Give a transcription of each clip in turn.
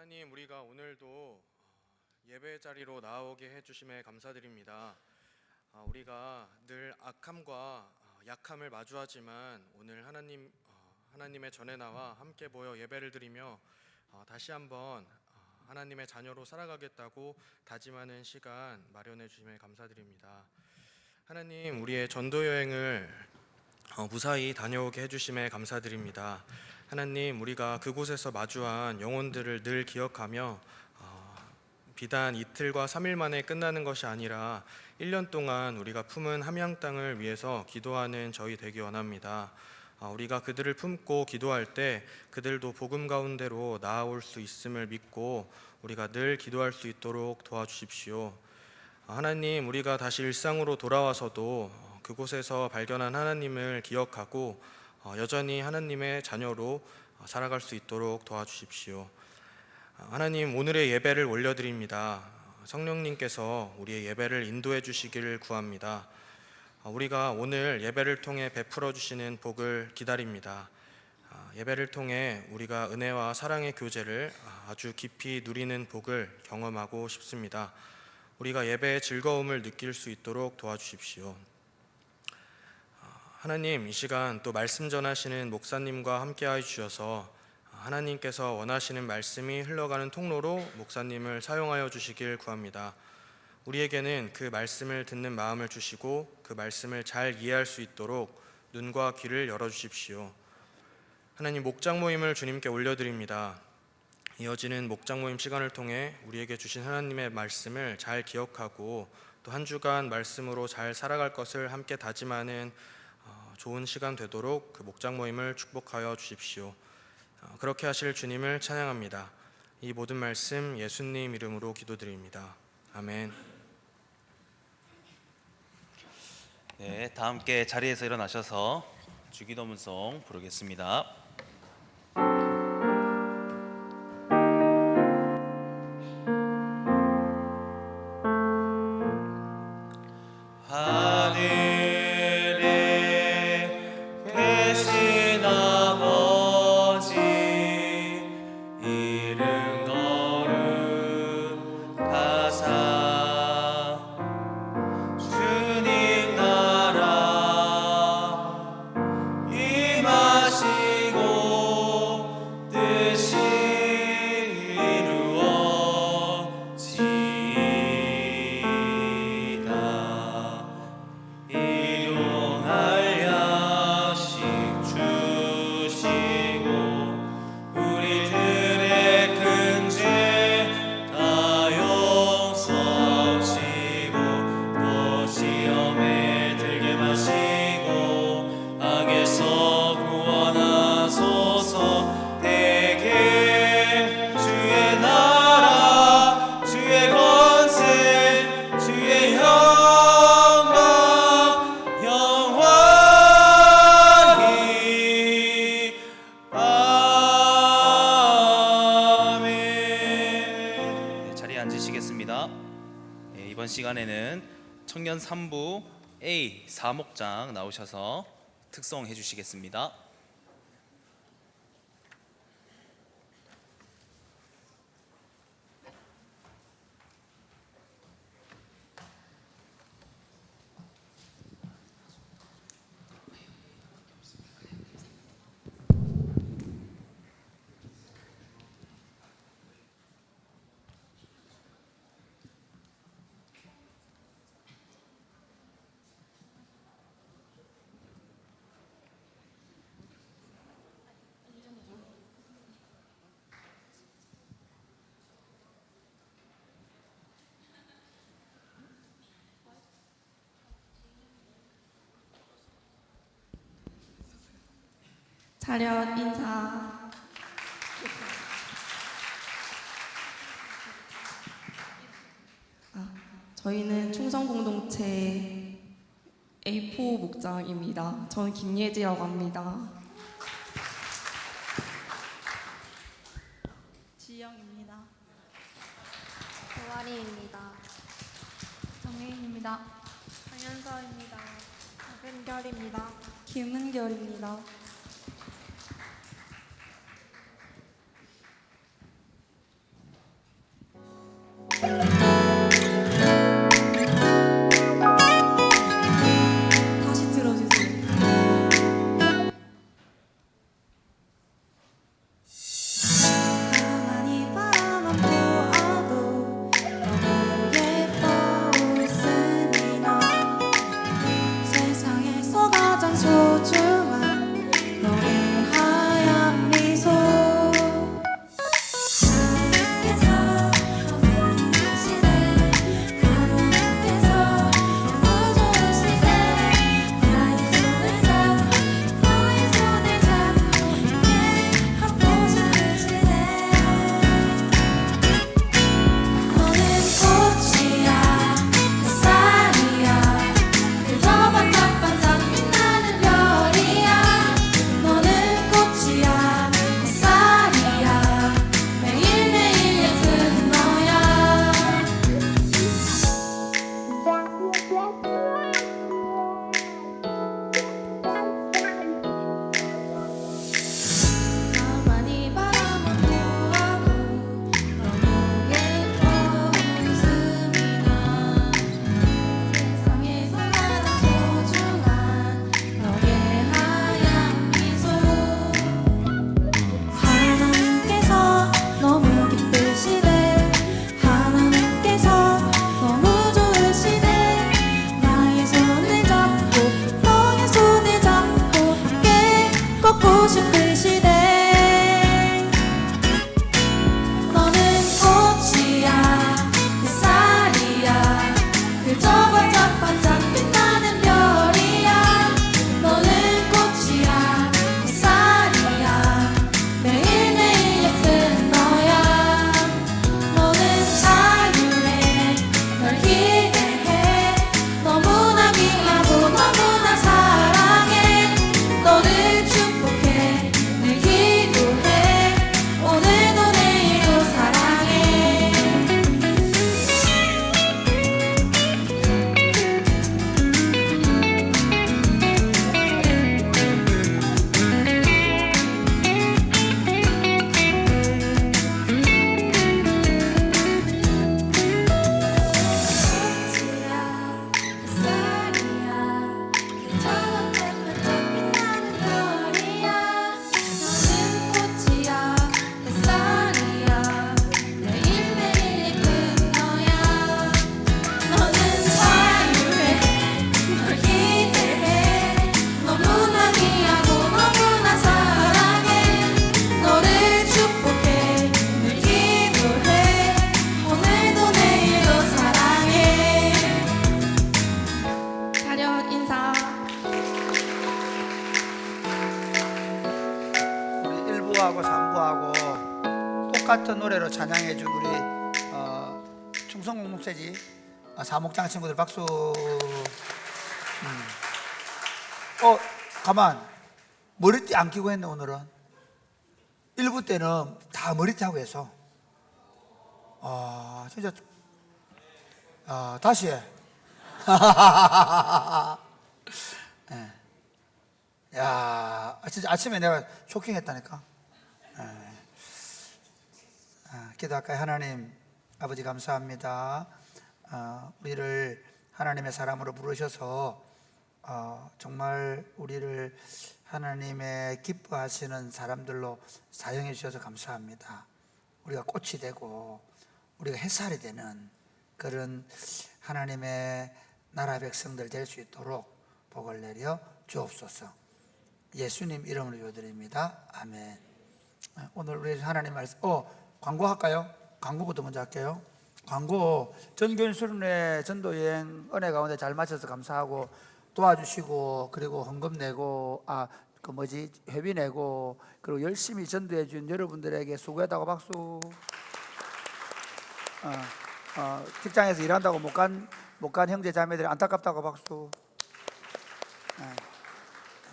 하나님, 우리가 오늘도 예배 자리로 나오게 해주심에 감사드립니다. 우리가 늘 악함과 약함을 마주하지만 오늘 하나님의 전에 나와 함께 모여 예배를 드리며 다시 한번 하나님의 자녀로 살아가겠다고 다짐하는 시간 마련해 주심에 감사드립니다. 하나님, 우리의 전도 여행을 무사히 다녀오게 해주심에 감사드립니다. 하나님, 우리가 그곳에서 마주한 영혼들을 늘 기억하며 비단 이틀과 3일 만에 끝나는 것이 아니라 1년 동안 우리가 품은 함양 땅을 위해서 기도하는 저희 되기 원합니다. 우리가 그들을 품고 기도할 때 그들도 복음 가운데로 나아올 수 있음을 믿고 우리가 늘 기도할 수 있도록 도와주십시오. 하나님, 우리가 다시 일상으로 돌아와서도 그곳에서 발견한 하나님을 기억하고 여전히 하나님의 자녀로 살아갈 수 있도록 도와주십시오. 하나님, 오늘의 예배를 올려드립니다. 성령님께서 우리의 예배를 인도해 주시기를 구합니다. 우리가 오늘 예배를 통해 베풀어 주시는 복을 기다립니다. 예배를 통해 우리가 은혜와 사랑의 교제를 아주 깊이 누리는 복을 경험하고 싶습니다. 우리가 예배의 즐거움을 느낄 수 있도록 도와주십시오. 하나님, 이 시간 또 말씀 전하시는 목사님과 함께하여 주셔서 하나님께서 원하시는 말씀이 흘러가는 통로로 목사님을 사용하여 주시길 구합니다. 우리에게는 그 말씀을 듣는 마음을 주시고 그 말씀을 잘 이해할 수 있도록 눈과 귀를 열어주십시오. 하나님, 목장 모임을 주님께 올려드립니다. 이어지는 목장 모임 시간을 통해 우리에게 주신 하나님의 말씀을 잘 기억하고 또 한 주간 말씀으로 잘 살아갈 것을 함께 다짐하는 좋은 시간 되도록 그 목장 모임을 축복하여 주십시오. 그렇게 하실 주님을 찬양합니다. 이 모든 말씀 예수님 이름으로 기도드립니다. 아멘. 네, 다 함께 자리에서 일어나셔서 주기도문송 부르겠습니다. 이번 시간에는 청년 3부 A 사목장 나오셔서 특송해 주시겠습니다. 차렷 인사. 저희는 충성공동체 A4 목장입니다. 저는 김예지라고 합니다. 지영입니다. 조아리입니다. 정혜인입니다. 강현서입니다. 박은결입니다. 김은결입니다. 보고 싶으시대. 너는 꽃이야 햇살이야 그저 반짝반짝 빛나는 별이야. 너는 꽃이야 햇살이야 매일매일 예쁜 너야. 너는 자유해 널 기대해 너무나 귀하고 너무나 사랑해. 너를 축복해 늘 기도해 오늘도 내일도 사랑해. 꽃이야 햇살이야 그저 반짝반짝 빛나는 별이야. 너는 꽃이야 햇살이야 매일매일 예쁜 너야. 너는 자유해 널 기대해 너무나 귀하고 너무나 사랑해. 너를 축복해 늘 기도해 오늘도 내일도 사랑해. 차렷 인사. 우리 1부하고 3부하고 똑같은 노래로 찬양해 준 우리 충성공동체지 사목장 친구들 박수. 가만 머리띠 안 끼고 했네. 오늘은 1부 때는 다 머리띠 하고 해서 진짜 다시 해. 야, 진짜 아침에 내가 쇼킹했다니까. 기도할까요? 하나님 아버지 감사합니다. 우리를 하나님의 사람으로 부르셔서 정말 우리를 하나님의 기뻐하시는 사람들로 사용해 주셔서 감사합니다. 우리가 꽃이 되고 우리가 햇살이 되는 그런 하나님의 나라 백성들 될 수 있도록 복을 내려 주옵소서. 예수님 이름으로 기도드립니다. 아멘. 오늘 우리 하나님 말씀 광고할까요? 광고부터 먼저 할게요. 광고 전교인 수련회 전도여행 은혜 가운데 잘 마쳐서 감사하고 도와주시고 그리고 헌금 내고 회비 내고 그리고 열심히 전도해 준 여러분들에게 수고했다고 박수. 직장에서 일한다고 못 간 형제 자매들 안타깝다고 박수.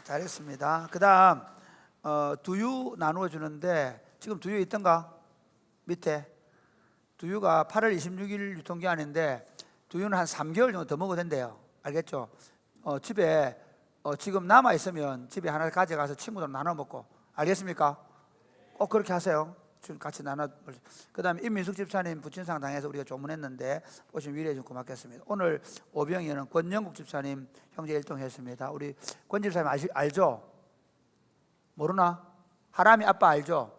잘했습니다. 그 다음 두유 나누어 주는데 지금 두유 있던가? 밑에 두유가 8월 26일 유통기한인데 두유는 한 3개월 정도 더 먹어도 된대요. 알겠죠? 집에 지금 남아 있으면 집에 하나 가져가서 친구들 나눠 먹고. 알겠습니까? 꼭 그렇게 하세요. 지금 같이 나눠. 그 다음에 임민숙 집사님 부친상 당해서 우리가 조문했는데 오시면 위로해 주면 고맙겠습니다. 오늘 오병이는 권영국 집사님 형제 일동했습니다. 우리 권 집사님 알죠? 모르나? 하람이 아빠 알죠?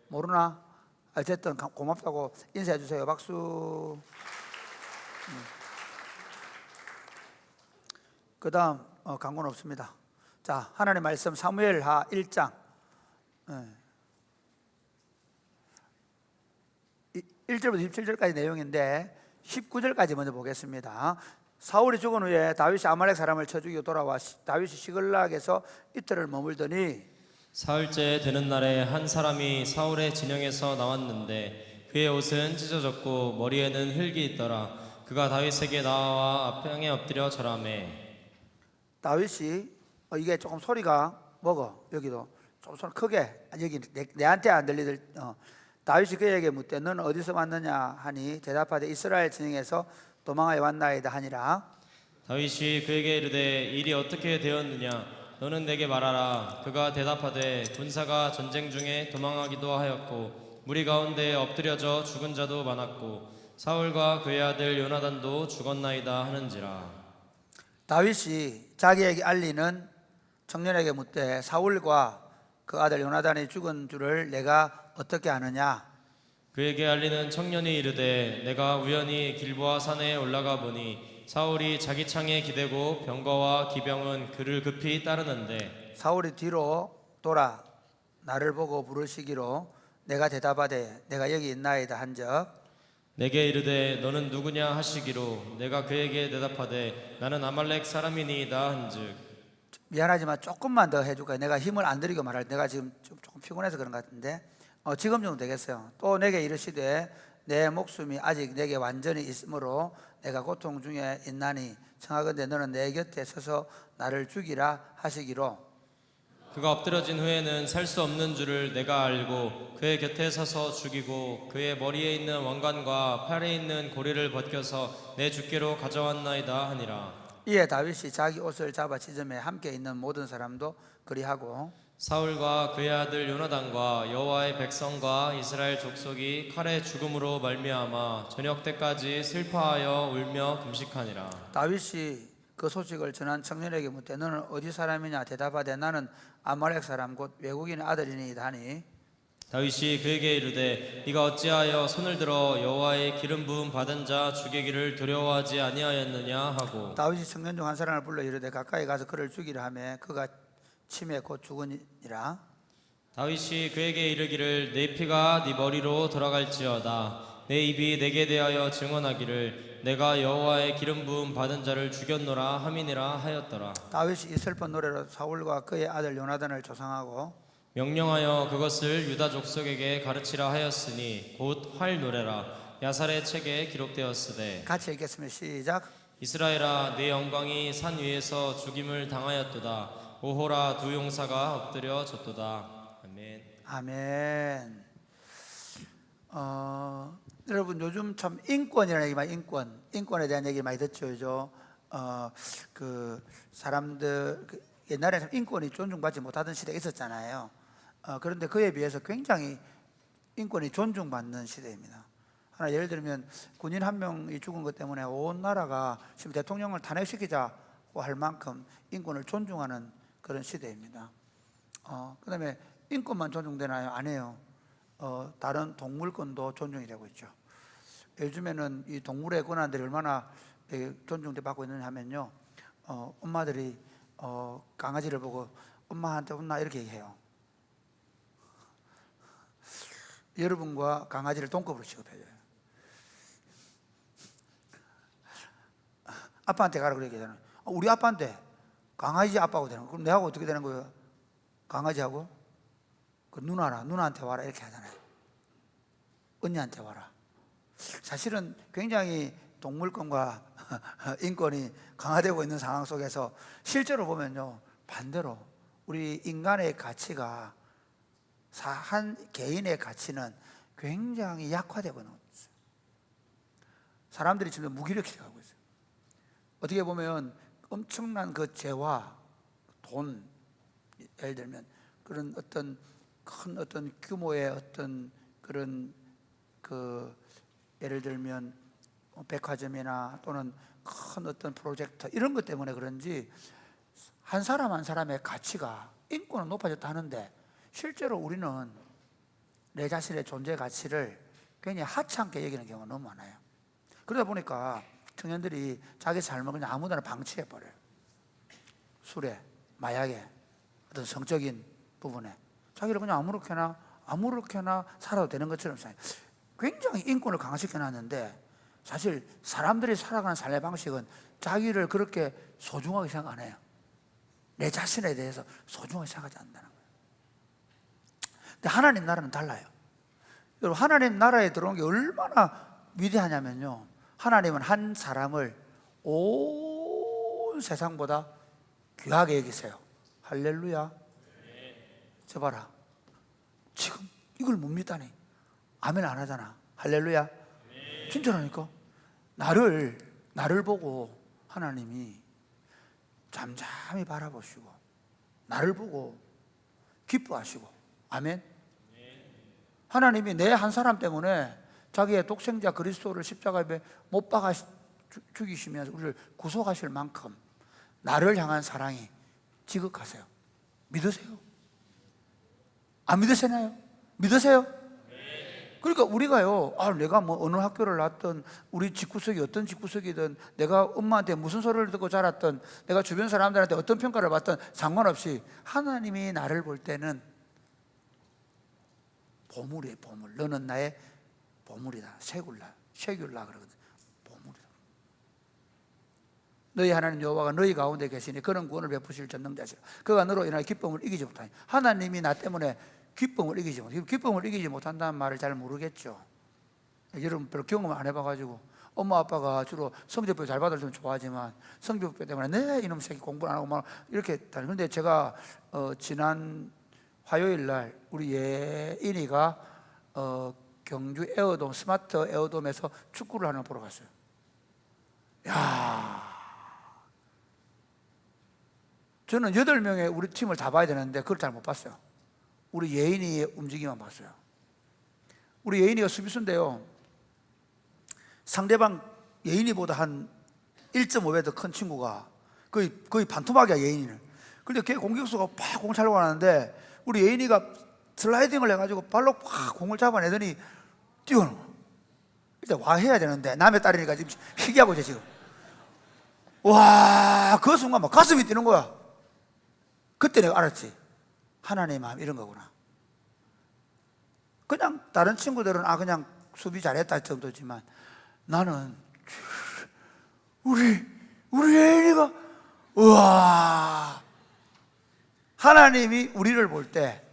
모르나? 어쨌든 고맙다고 인사해 주세요. 박수. 그 다음 광고는 없습니다. 자, 하나님 말씀 사무엘하 1장 1절부터 17절까지 내용인데 19절까지 먼저 보겠습니다. 사울이 죽은 후에 다윗이 아말렉 사람을 쳐 죽이고 돌아와 다윗이 시글락에서 이틀을 머물더니 사흘째 되는 날에 한 사람이 사울의 진영에서 나왔는데 그의 옷은 찢어졌고 머리에는 흙이 있더라. 그가 다윗에게 나와 앞에 엎드려 절하매. 다윗이 이게 조금 소리가 먹어. 여기도 좀 소리 크게 여기 내한테 안 들리들. 다윗이 그에게 묻되 너는 어디서 왔느냐 하니 대답하되 이스라엘 진영에서 도망하여 왔나이다 하니라. 다윗이 그에게 이르되 일이 어떻게 되었느냐 너는 내게 말하라. 그가 대답하되 군사가 전쟁 중에 도망하기도 하였고 무리 가운데 엎드려져 죽은 자도 많았고 사울과 그의 아들 요나단도 죽었나이다 하는지라. 다윗이 자기에게 알리는 청년에게 묻되 사울과 그 아들 요나단이 죽은 줄을 내가 어떻게 아느냐. 그에게 알리는 청년이 이르되 내가 우연히 길보아 산에 올라가 보니 사울이 자기 창에 기대고 병거와 기병은 그를 급히 따르는데. 사울이 뒤로 돌아 나를 보고 부르시기로 내가 대답하되 내가 여기 있나이다 한적 내게 이르되 너는 누구냐 하시기로 내가 그에게 대답하되 나는 아말렉 사람이니이다 한즉 미안하지만 조금만 더 해줄까요? 내가 힘을 안 들이고 말할 때 내가 지금 조금 피곤해서 그런 것 같은데 지금 정도 되겠어요. 또 내게 이르시되 내 목숨이 아직 내게 완전히 있으므로 내가 고통 중에 있나니 청하건대 너는 내 곁에 서서 나를 죽이라 하시기로 그가 엎드려진 후에는 살 수 없는 줄을 내가 알고 그의 곁에 서서 죽이고 그의 머리에 있는 왕관과 팔에 있는 고리를 벗겨서 내 주께로 가져왔나이다 하니라. 이에 다윗이 자기 옷을 잡아 찢음에 함께 있는 모든 사람도 그리하고 사울과 그의 아들 요나단과 여호와의 백성과 이스라엘 족속이 칼의 죽음으로 말미암아 저녁 때까지 슬퍼하여 울며 금식하니라. 다윗이 그 소식을 전한 청년에게 묻되 너는 어디 사람이냐 대답하되 나는 아말렉 사람 곧 외국인의 아들이니이다 하니 다윗이 그에게 이르되 네가 어찌하여 손을 들어 여호와의 기름 부음 받은 자 죽이기를 두려워하지 아니하였느냐 하고 다윗이 청년 중 한 사람을 불러 이르되 가까이 가서 그를 죽이라 하매 그가 침에 곧 죽으니라. 다윗이 그에게 이르기를 내 피가 네 머리로 돌아갈지어다 내 입이 내게 대하여 증언하기를 내가 여호와의 기름 부음 받은 자를 죽였노라 함이니라 하였더라. 다윗이 이 슬픈 노래로 사울과 그의 아들 요나단을 조상하고 명령하여 그것을 유다 족속에게 가르치라 하였으니 곧 활 노래라 야살의 책에 기록되었으되 같이 읽겠습니다. 시작. 이스라엘아 내 영광이 산 위에서 죽임을 당하였도다 오호라 두 용사가 엎드려 졌도다. 아멘. 아멘. 여러분 요즘 참 인권이라는 얘기 많이 인권에 대한 얘기 많이 듣죠. 그죠? 그 사람들 옛날에 참 인권이 존중받지 못하던 시대가 있었잖아요. 그런데 그에 비해서 굉장히 인권이 존중받는 시대입니다. 하나 예를 들면 군인 한 명이 죽은 것 때문에 온 나라가 지금 대통령을 탄핵시키자고 할 만큼 인권을 존중하는 그런 시대입니다. 그다음에 인권만 존중되나요? 아니에요. 다른 동물권도 존중이 되고 있죠. 요즘에는 이 동물의 권한들이 얼마나 존중받고 있느냐 하면요, 엄마들이 강아지를 보고 엄마한테 혼나 이렇게 얘기해요. 여러분과 강아지를 동급으로 취급해줘요. 아빠한테 가라 그렇게 얘기하잖아요. 우리 아빠한테 강아지 아빠하고 되는 거. 그럼 내하고 어떻게 되는 거예요? 강아지하고 그 누나한테 와라 이렇게 하잖아요. 언니한테 와라. 사실은 굉장히 동물권과 인권이 강화되고 있는 상황 속에서 실제로 보면요, 반대로 우리 인간의 가치가 한 개인의 가치는 굉장히 약화되고 있는 거죠. 사람들이 지금 무기력해 가고 있어요. 어떻게 보면 엄청난 그 재화, 돈, 예를 들면 그런 어떤 큰 어떤 규모의 어떤 그런 그 예를 들면 백화점이나 또는 큰 어떤 프로젝트 이런 것 때문에 그런지 한 사람 한 사람의 가치가 인권은 높아졌다 하는데 실제로 우리는 내 자신의 존재 가치를 굉장히 하찮게 여기는 경우가 너무 많아요. 그러다 보니까 청년들이 자기 삶을 그냥 아무데나 방치해버려요. 술에, 마약에, 어떤 성적인 부분에 자기를 그냥 아무렇게나 살아도 되는 것처럼 굉장히 인권을 강화시켜놨는데 사실 사람들이 살아가는 삶의 방식은 자기를 그렇게 소중하게 생각 안 해요. 내 자신에 대해서 소중하게 생각하지 않는다는 거예요. 근데 하나님 나라는 달라요. 여러분, 하나님 나라에 들어온 게 얼마나 위대하냐면요, 하나님은 한 사람을 온 세상보다 귀하게 여기세요. 할렐루야. 저 봐라, 지금 이걸 못 믿다니 아멘 안 하잖아. 할렐루야. 진짜라니까. 나를 보고 하나님이 잠잠히 바라보시고 나를 보고 기뻐하시고, 아멘. 하나님이 내 한 사람 때문에 자기의 독생자 그리스도를 십자가에 못 박아 죽이시면서 우리를 구속하실 만큼 나를 향한 사랑이 지극하세요. 믿으세요? 안 믿으시나요? 믿으세요? 그러니까 우리가요, 내가 뭐 어느 학교를 나왔든, 우리 집구석이 어떤 집구석이든, 내가 엄마한테 무슨 소리를 듣고 자랐든, 내가 주변 사람들한테 어떤 평가를 받든 상관없이 하나님이 나를 볼 때는 보물이에요, 보물. 너는 나의 보물이다. 쉐굴라 그러거든. 보물이다. 너희 하나님 여호와가 너희 가운데 계시니 그런 구원을 베푸실 전능자시라. 그가 너로 인하여 기쁨을 이기지 못하니. 하나님이 나 때문에 기쁨을 이기지 못해. 기쁨을 이기지 못한다는 말을 잘 모르겠죠. 여러분 별로 경험을 안 해봐가지고 엄마 아빠가 주로 성적표 잘 받아주면 좋아하지만 성적표 때문에 내 이놈 새끼 공부를 안 하고 막 이렇게 다니. 근데 제가 지난 화요일 날 우리 예인이가 경주 에어돔 스마트 에어돔에서 축구를 하는 걸 보러 갔어요. 야, 저는 8명의 우리 팀을 다 봐야 되는데 그걸 잘 못 봤어요. 우리 예인이의 움직임만 봤어요. 우리 예인이가 수비수인데요, 상대방 예인이보다 한 1.5배 더 큰 친구가 거의 반토막이야, 예인이는. 근데 걔 공격수가 팍 공 차려고 하는데 우리 예인이가 슬라이딩을 해가지고 발로 팍 공을 잡아내더니 뛰어오는 거야. 일단 와 해야 되는데 남의 딸이니까 지금 희귀하고 있어 지금. 와, 그 순간 막 가슴이 뛰는 거야. 그때 내가 알았지, 하나님의 마음 이런 거구나. 그냥 다른 친구들은 그냥 수비 잘했다 정도지만 나는 우리 예인이가 우와, 하나님이 우리를 볼 때,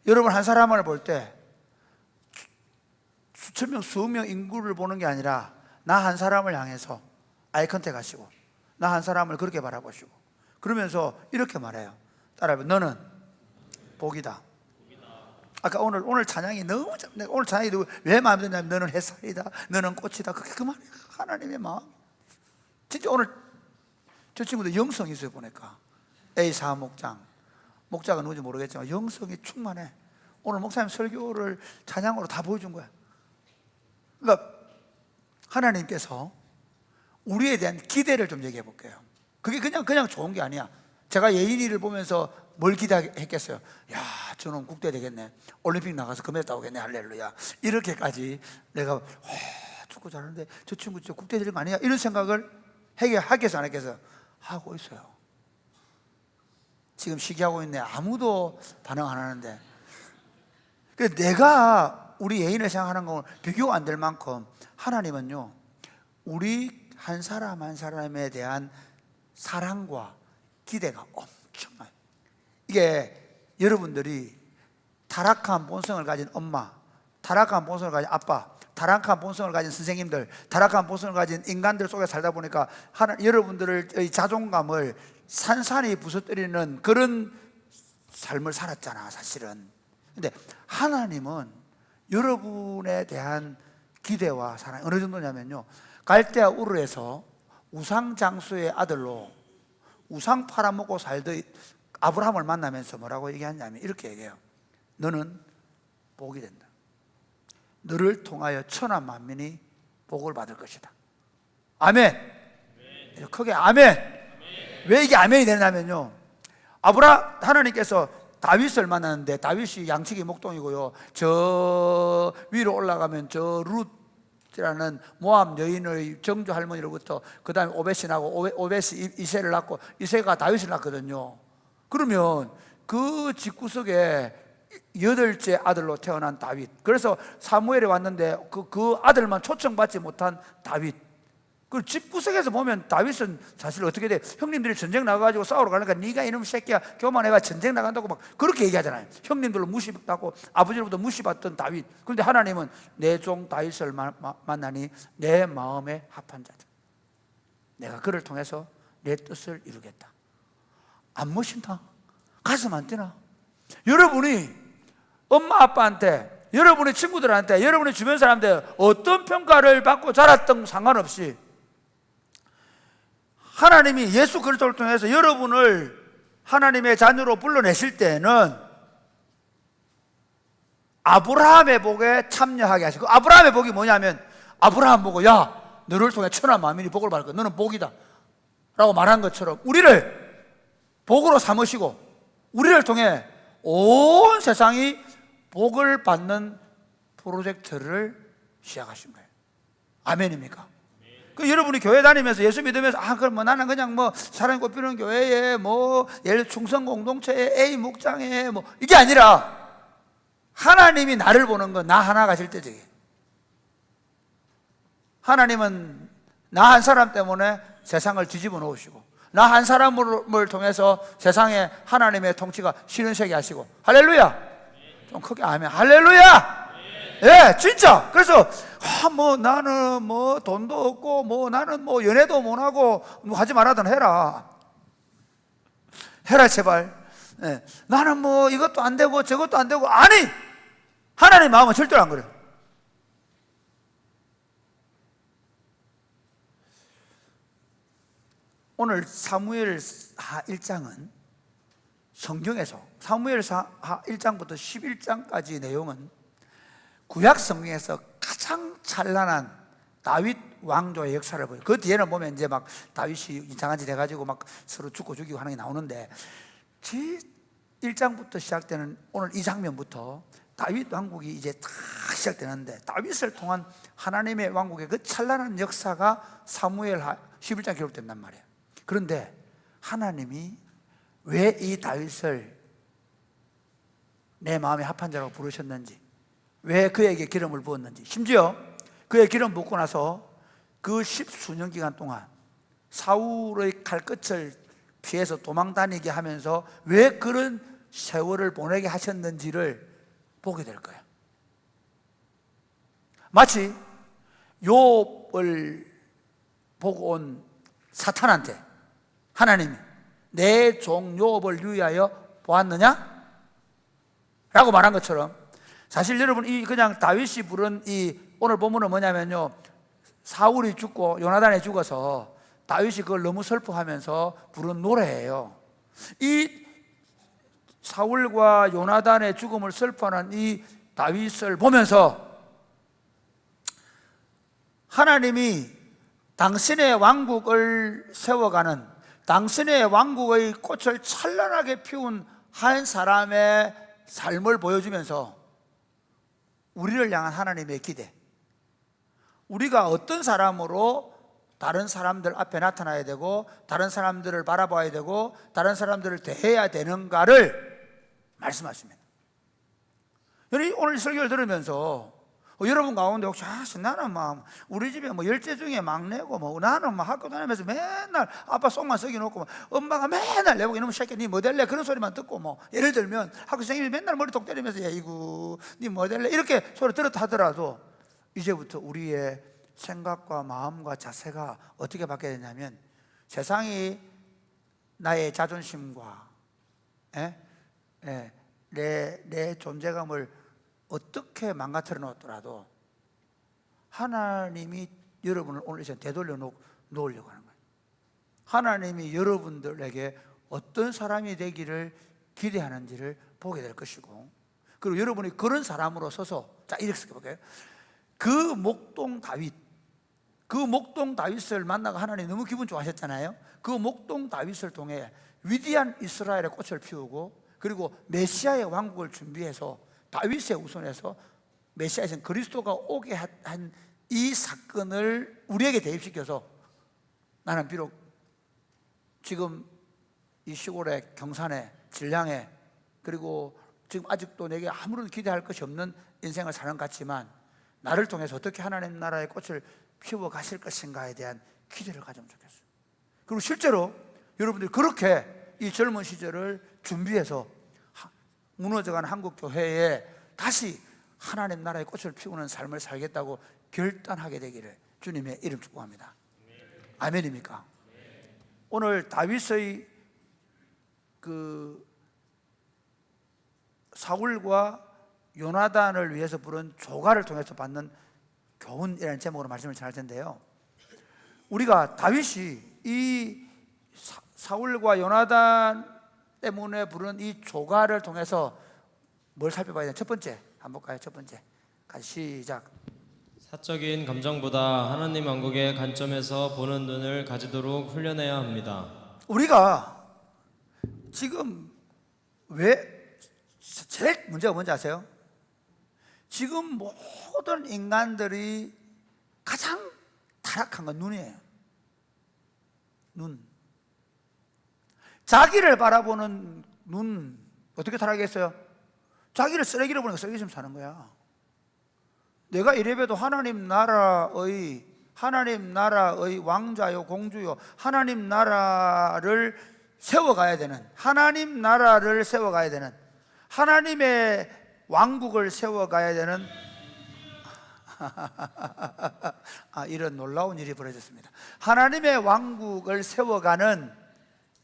여러분 한 사람을 볼 때 수천 명 수억 명 인구를 보는 게 아니라 나 한 사람을 향해서 아이 컨택 하시고 나 한 사람을 그렇게 바라보시고 그러면서 이렇게 말해요. 따라해봐. 너는 복이다. 아까 오늘 찬양이 너무 오늘 찬양이 왜 마음에 드냐면 너는 햇살이다, 너는 꽃이다. 그게 그 말이야. 하나님의 마음. 진짜 오늘 저 친구들 영성이 있어요. 보니까 A4 목자가 누군지 모르겠지만 영성이 충만해. 오늘 목사님 설교를 찬양으로 다 보여준 거야. 그러니까 하나님께서 우리에 대한 기대를 좀 얘기해 볼게요. 그게 그냥 좋은 게 아니야. 제가 예인이를 보면서 뭘 기대했겠어요? 야, 저는 국대 되겠네, 올림픽 나가서 금메달 따오겠네, 할렐루야. 이렇게까지 내가 축구 잘하는데 저 친구 진짜 국대 되는 거 아니야? 이런 생각을 하겠어 안 하겠어? 하고 있어요. 지금 시기하고 있네. 아무도 반응 안 하는데. 내가 우리 예인을 생각하는 건 비교가 안 될 만큼 하나님은요, 우리 한 사람 한 사람에 대한 사랑과 기대가 엄청나요. 이게 여러분들이 타락한 본성을 가진 엄마, 타락한 본성을 가진 아빠, 타락한 본성을 가진 선생님들, 타락한 본성을 가진 인간들 속에 살다 보니까 여러분들의 자존감을 산산이 부서뜨리는 그런 삶을 살았잖아, 사실은. 근데 하나님은 여러분에 대한 기대와 사랑 어느 정도냐면요, 갈대아 우르에서 우상 장수의 아들로 우상 팔아먹고 살던 아브라함을 만나면서 뭐라고 얘기하냐면 이렇게 얘기해요. 너는 복이 된다. 너를 통하여 천하 만민이 복을 받을 것이다. 아멘. 크게 아멘. 왜 이게 아멘이 되냐면요, 하나님께서 다윗을 만났는데 다윗이 양치기 목동이고요, 저 위로 올라가면 저 룻이라는 모압 여인의 정조 할머니로부터 그 다음에 오벳이 나고 오벳이 이새를 낳고 이새가 다윗을 낳거든요. 그러면 그 집구석에 8째 아들로 태어난 다윗. 그래서 사무엘에 왔는데 그 아들만 초청받지 못한 다윗. 그 집구석에서 보면 다윗은 사실 어떻게 돼? 형님들이 전쟁 나가가지고 싸우러 가니까 네가 이놈 새끼야 교만해가 전쟁 나간다고 막 그렇게 얘기하잖아요. 형님들로 무시받고 아버지로부터 무시받던 다윗. 그런데 하나님은 내 종 다윗을 만나니 내 마음에 합한 자다. 내가 그를 통해서 내 뜻을 이루겠다. 안 멋있나? 가슴 안 뛰나? 여러분이 엄마 아빠한테, 여러분의 친구들한테, 여러분의 주변 사람들 어떤 평가를 받고 자랐던 상관없이 하나님이 예수 그리스도를 통해서 여러분을 하나님의 자녀로 불러내실 때는 아브라함의 복에 참여하게 하시고, 아브라함의 복이 뭐냐면 아브라함 보고 야, 너를 통해 천하 만민이 복을 받을 거야, 너는 복이다 라고 말한 것처럼 우리를 복으로 삼으시고 우리를 통해 온 세상이 복을 받는 프로젝트를 시작하신 거예요. 아멘입니까? 그 여러분이 교회 다니면서 예수 믿으면서 그럼 뭐 나는 그냥 뭐 사랑이 꽃피우는 교회에 뭐 예를 충성 공동체에 A 목장에 뭐 이게 아니라 하나님이 나를 보는 건 나 하나가 절대적이에요. 하나님은 나 한 사람 때문에 세상을 뒤집어 놓으시고 나 한 사람을 통해서 세상에 하나님의 통치가 실현되게 하시고 할렐루야. 좀 크게 아멘. 할렐루야. 예, 진짜. 그래서 뭐 나는 뭐 돈도 없고 뭐 나는 뭐 연애도 못 하고 뭐 하지 말아든 해라 제발. 예, 나는 뭐 이것도 안 되고 저것도 안 되고 아니 하나님 마음은 절대로 안 그래요. 오늘 사무엘하 1장은 성경에서 사무엘하 1장부터 11장까지 내용은 구약 성경에서 가장 찬란한 다윗 왕조의 역사를 보여요. 그 뒤에는 보면 이제 막 다윗이 이상한 짓 해가지고 막 서로 죽고 죽이고 하는 게 나오는데 1장부터 시작되는 오늘 이 장면부터 다윗 왕국이 이제 딱 시작되는데 다윗을 통한 하나님의 왕국의 그 찬란한 역사가 사무엘하 11장 기록된단 말이에요. 그런데 하나님이 왜 이 다윗을 내 마음에 합한 자라고 부르셨는지, 왜 그에게 기름을 부었는지, 심지어 그의 기름 붓고 나서 그 10수년 기간 동안 사울의 칼끝을 피해서 도망다니게 하면서 왜 그런 세월을 보내게 하셨는지를 보게 될 거예요. 마치 욥을 보고 온 사탄한테 하나님이 내 종 욥을 위하여 보았느냐? 라고 말한 것처럼 사실 여러분 이 그냥 다윗이 부른 이 오늘 본문은 뭐냐면요, 사울이 죽고 요나단이 죽어서 다윗이 그걸 너무 슬퍼하면서 부른 노래예요. 이 사울과 요나단의 죽음을 슬퍼하는 이 다윗을 보면서 하나님이 당신의 왕국을 세워가는, 당신의 왕국의 꽃을 찬란하게 피운 한 사람의 삶을 보여주면서 우리를 향한 하나님의 기대, 우리가 어떤 사람으로 다른 사람들 앞에 나타나야 되고 다른 사람들을 바라봐야 되고 다른 사람들을 대해야 되는가를 말씀하십니다. 오늘 설교를 들으면서 여러분 가운데 혹시 나는 막 우리 집에 뭐 열째 중에 막내고 뭐 나는 막 학교 다니면서 맨날 아빠 속만 썩여놓고 뭐 엄마가 맨날 내보고 이놈의 새끼 니 뭐 될래 그런 소리만 듣고 뭐 예를 들면 학교 선생님이 맨날 머리통 때리면서 야 이구 니 뭐 될래 이렇게 소리 들었다 하더라도 이제부터 우리의 생각과 마음과 자세가 어떻게 바뀌어야 되냐면 세상이 나의 자존심과 내 존재감을 어떻게 망가뜨려 놓더라도 하나님이 여러분을 오늘 이제 되돌려 놓으려고 하는 거예요. 하나님이 여러분들에게 어떤 사람이 되기를 기대하는지를 보게 될 것이고, 그리고 여러분이 그런 사람으로 서서 자 이렇게 생각해볼까요? 그 목동 다윗을 만나고 하나님 너무 기분 좋아하셨잖아요. 그 목동 다윗을 통해 위대한 이스라엘의 꽃을 피우고 그리고 메시아의 왕국을 준비해서 다윗의 후손에서 메시아에서 그리스도가 오게 한 이 사건을 우리에게 대입시켜서 나는 비록 지금 이 시골의 경산에 진량에 그리고 지금 아직도 내게 아무런 기대할 것이 없는 인생을 사는 것 같지만 나를 통해서 어떻게 하나님 나라의 꽃을 피워 가실 것인가에 대한 기대를 가지면 좋겠어요. 그리고 실제로 여러분들이 그렇게 이 젊은 시절을 준비해서 무너져가는 한국 교회에 다시 하나님 나라의 꽃을 피우는 삶을 살겠다고 결단하게 되기를 주님의 이름 축복합니다. 아멘입니까? 오늘 다윗의 그 사울과 요나단을 위해서 부른 조가를 통해서 받는 교훈이라는 제목으로 말씀을 전할 텐데요, 우리가 다윗이 이 사울과 요나단 때문에 부른 이 조가를 통해서 뭘 살펴봐야 되나? 첫 번째 한번 볼까요? 첫 번째 같이 시작. 사적인 감정보다 하나님 왕국의 관점에서 보는 눈을 가지도록 훈련해야 합니다. 우리가 지금 왜 제일 문제가 뭔지 아세요? 지금 모든 인간들이 가장 타락한 건 눈이에요. 눈. 자기를 바라보는 눈 어떻게 타락했어요? 자기를 쓰레기로 보니까 쓰레기처럼 사는 거야. 내가 이래봬도 하나님 나라의 왕자요 공주요 하나님 나라를 세워가야 되는, 하나님 나라를 세워가야 되는, 하나님의 왕국을 세워가야 되는 이런 놀라운 일이 벌어졌습니다. 하나님의 왕국을 세워가는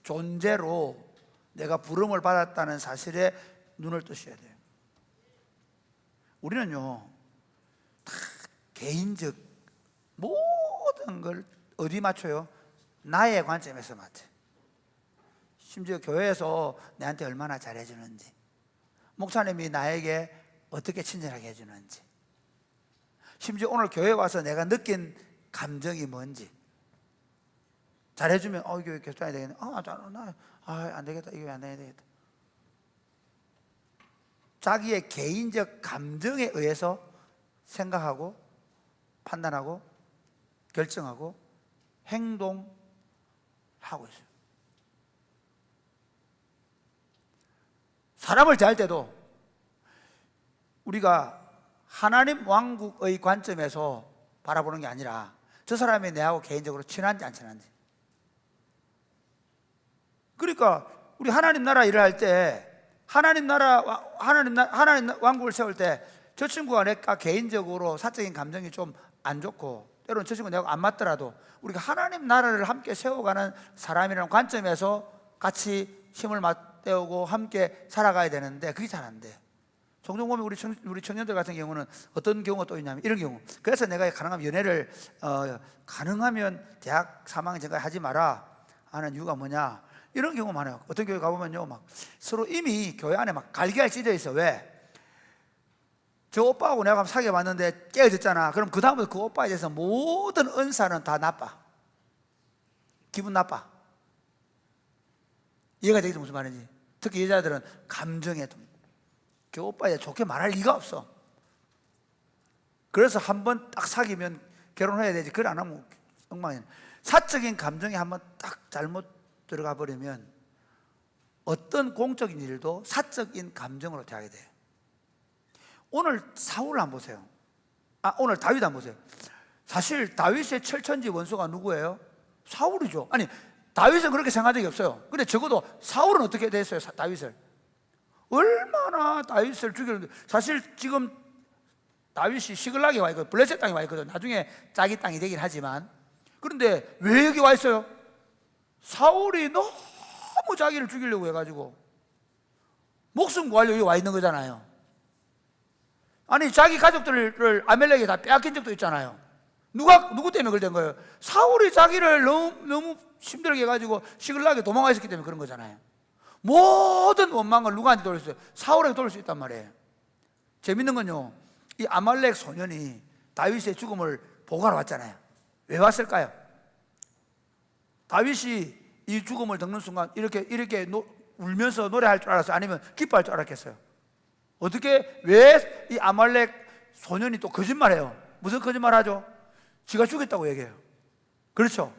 존재로 내가 부름을 받았다는 사실에 눈을 뜨셔야 돼요. 우리는요 다 개인적 모든 걸 어디 맞춰요? 나의 관점에서 맞춰요. 심지어 교회에서 내한테 얼마나 잘해주는지, 목사님이 나에게 어떻게 친절하게 해주는지, 심지어 오늘 교회 와서 내가 느낀 감정이 뭔지, 잘해주면 이거 교통해야 되겠네, 안 되겠다, 이거 안 되겠다. 자기의 개인적 감정에 의해서 생각하고 판단하고 결정하고 행동하고 있어요. 사람을 대할 때도 우리가 하나님 왕국의 관점에서 바라보는 게 아니라 저 사람이 내하고 개인적으로 친한지 안 친한지. 그러니까 우리 하나님 나라 일을 할 때 하나님 왕국을 세울 때 저 친구가 내가 개인적으로 사적인 감정이 좀 안 좋고 때로는 저 친구가 내가 안 맞더라도 우리가 하나님 나라를 함께 세워가는 사람이라는 관점에서 같이 힘을 맞대고 함께 살아가야 되는데 그게 잘 안 돼. 종종 보면 우리 청년들 같은 경우는 어떤 경우가 또 있냐면 이런 경우. 그래서 내가 가능하면 연애를 가능하면 대학 3학년 전까지 하지 마라 하는 이유가 뭐냐, 이런 경우 많아요. 어떤 교회 가보면요 막 서로 이미 교회 안에 막 갈기갈 찢어 있어. 왜? 저 오빠하고 내가 사귀어봤는데 깨어졌잖아. 그럼 그 다음부터 그 오빠에 대해서 모든 은사는 다 나빠. 기분 나빠. 이해가 되겠지 무슨 말인지. 특히 여자들은 감정에 그 오빠에 좋게 말할 리가 없어. 그래서 한번 딱 사귀면 결혼해야 되지. 그걸 안 하면 엉망이야. 사적인 감정에 한번 딱 잘못 들어가 버리면 어떤 공적인 일도 사적인 감정으로 대하게 돼요. 오늘 사울을 한번 보세요. 오늘 다윗 한번 보세요. 사실 다윗의 철천지 원수가 누구예요? 사울이죠. 아니 다윗은 그렇게 생각한 적이 없어요. 근데 적어도 사울은 어떻게 됐어요? 다윗을 얼마나 다윗을 죽이는데, 사실 지금 다윗이 시글락에 와 있거든. 블레셋 땅에 와 있거든. 나중에 자기 땅이 되긴 하지만. 그런데 왜 여기 와 있어요? 사울이 너무 자기를 죽이려고 해가지고 목숨 구하려고 여기 와 있는 거잖아요. 아니 자기 가족들을 아멜렉에 다 빼앗긴 적도 있잖아요. 누구 때문에 그걸 된 거예요? 사울이 자기를 너무 힘들게 해가지고 시글락에 도망가 있었기 때문에 그런 거잖아요. 모든 원망을 누구한테 돌릴 수 있어요? 사울에게 돌릴 수 있단 말이에요. 재밌는 건요, 이 아말렉 소년이 다윗의 죽음을 보고하러 왔잖아요. 왜 왔을까요? 다윗이 이 죽음을 듣는 순간 이렇게 울면서 노래할 줄 알았어요? 아니면 기뻐할 줄 알았겠어요? 어떻게, 왜 이 아말렉 소년이 또 거짓말해요? 무슨 거짓말 하죠? 지가 죽였다고 얘기해요. 그렇죠?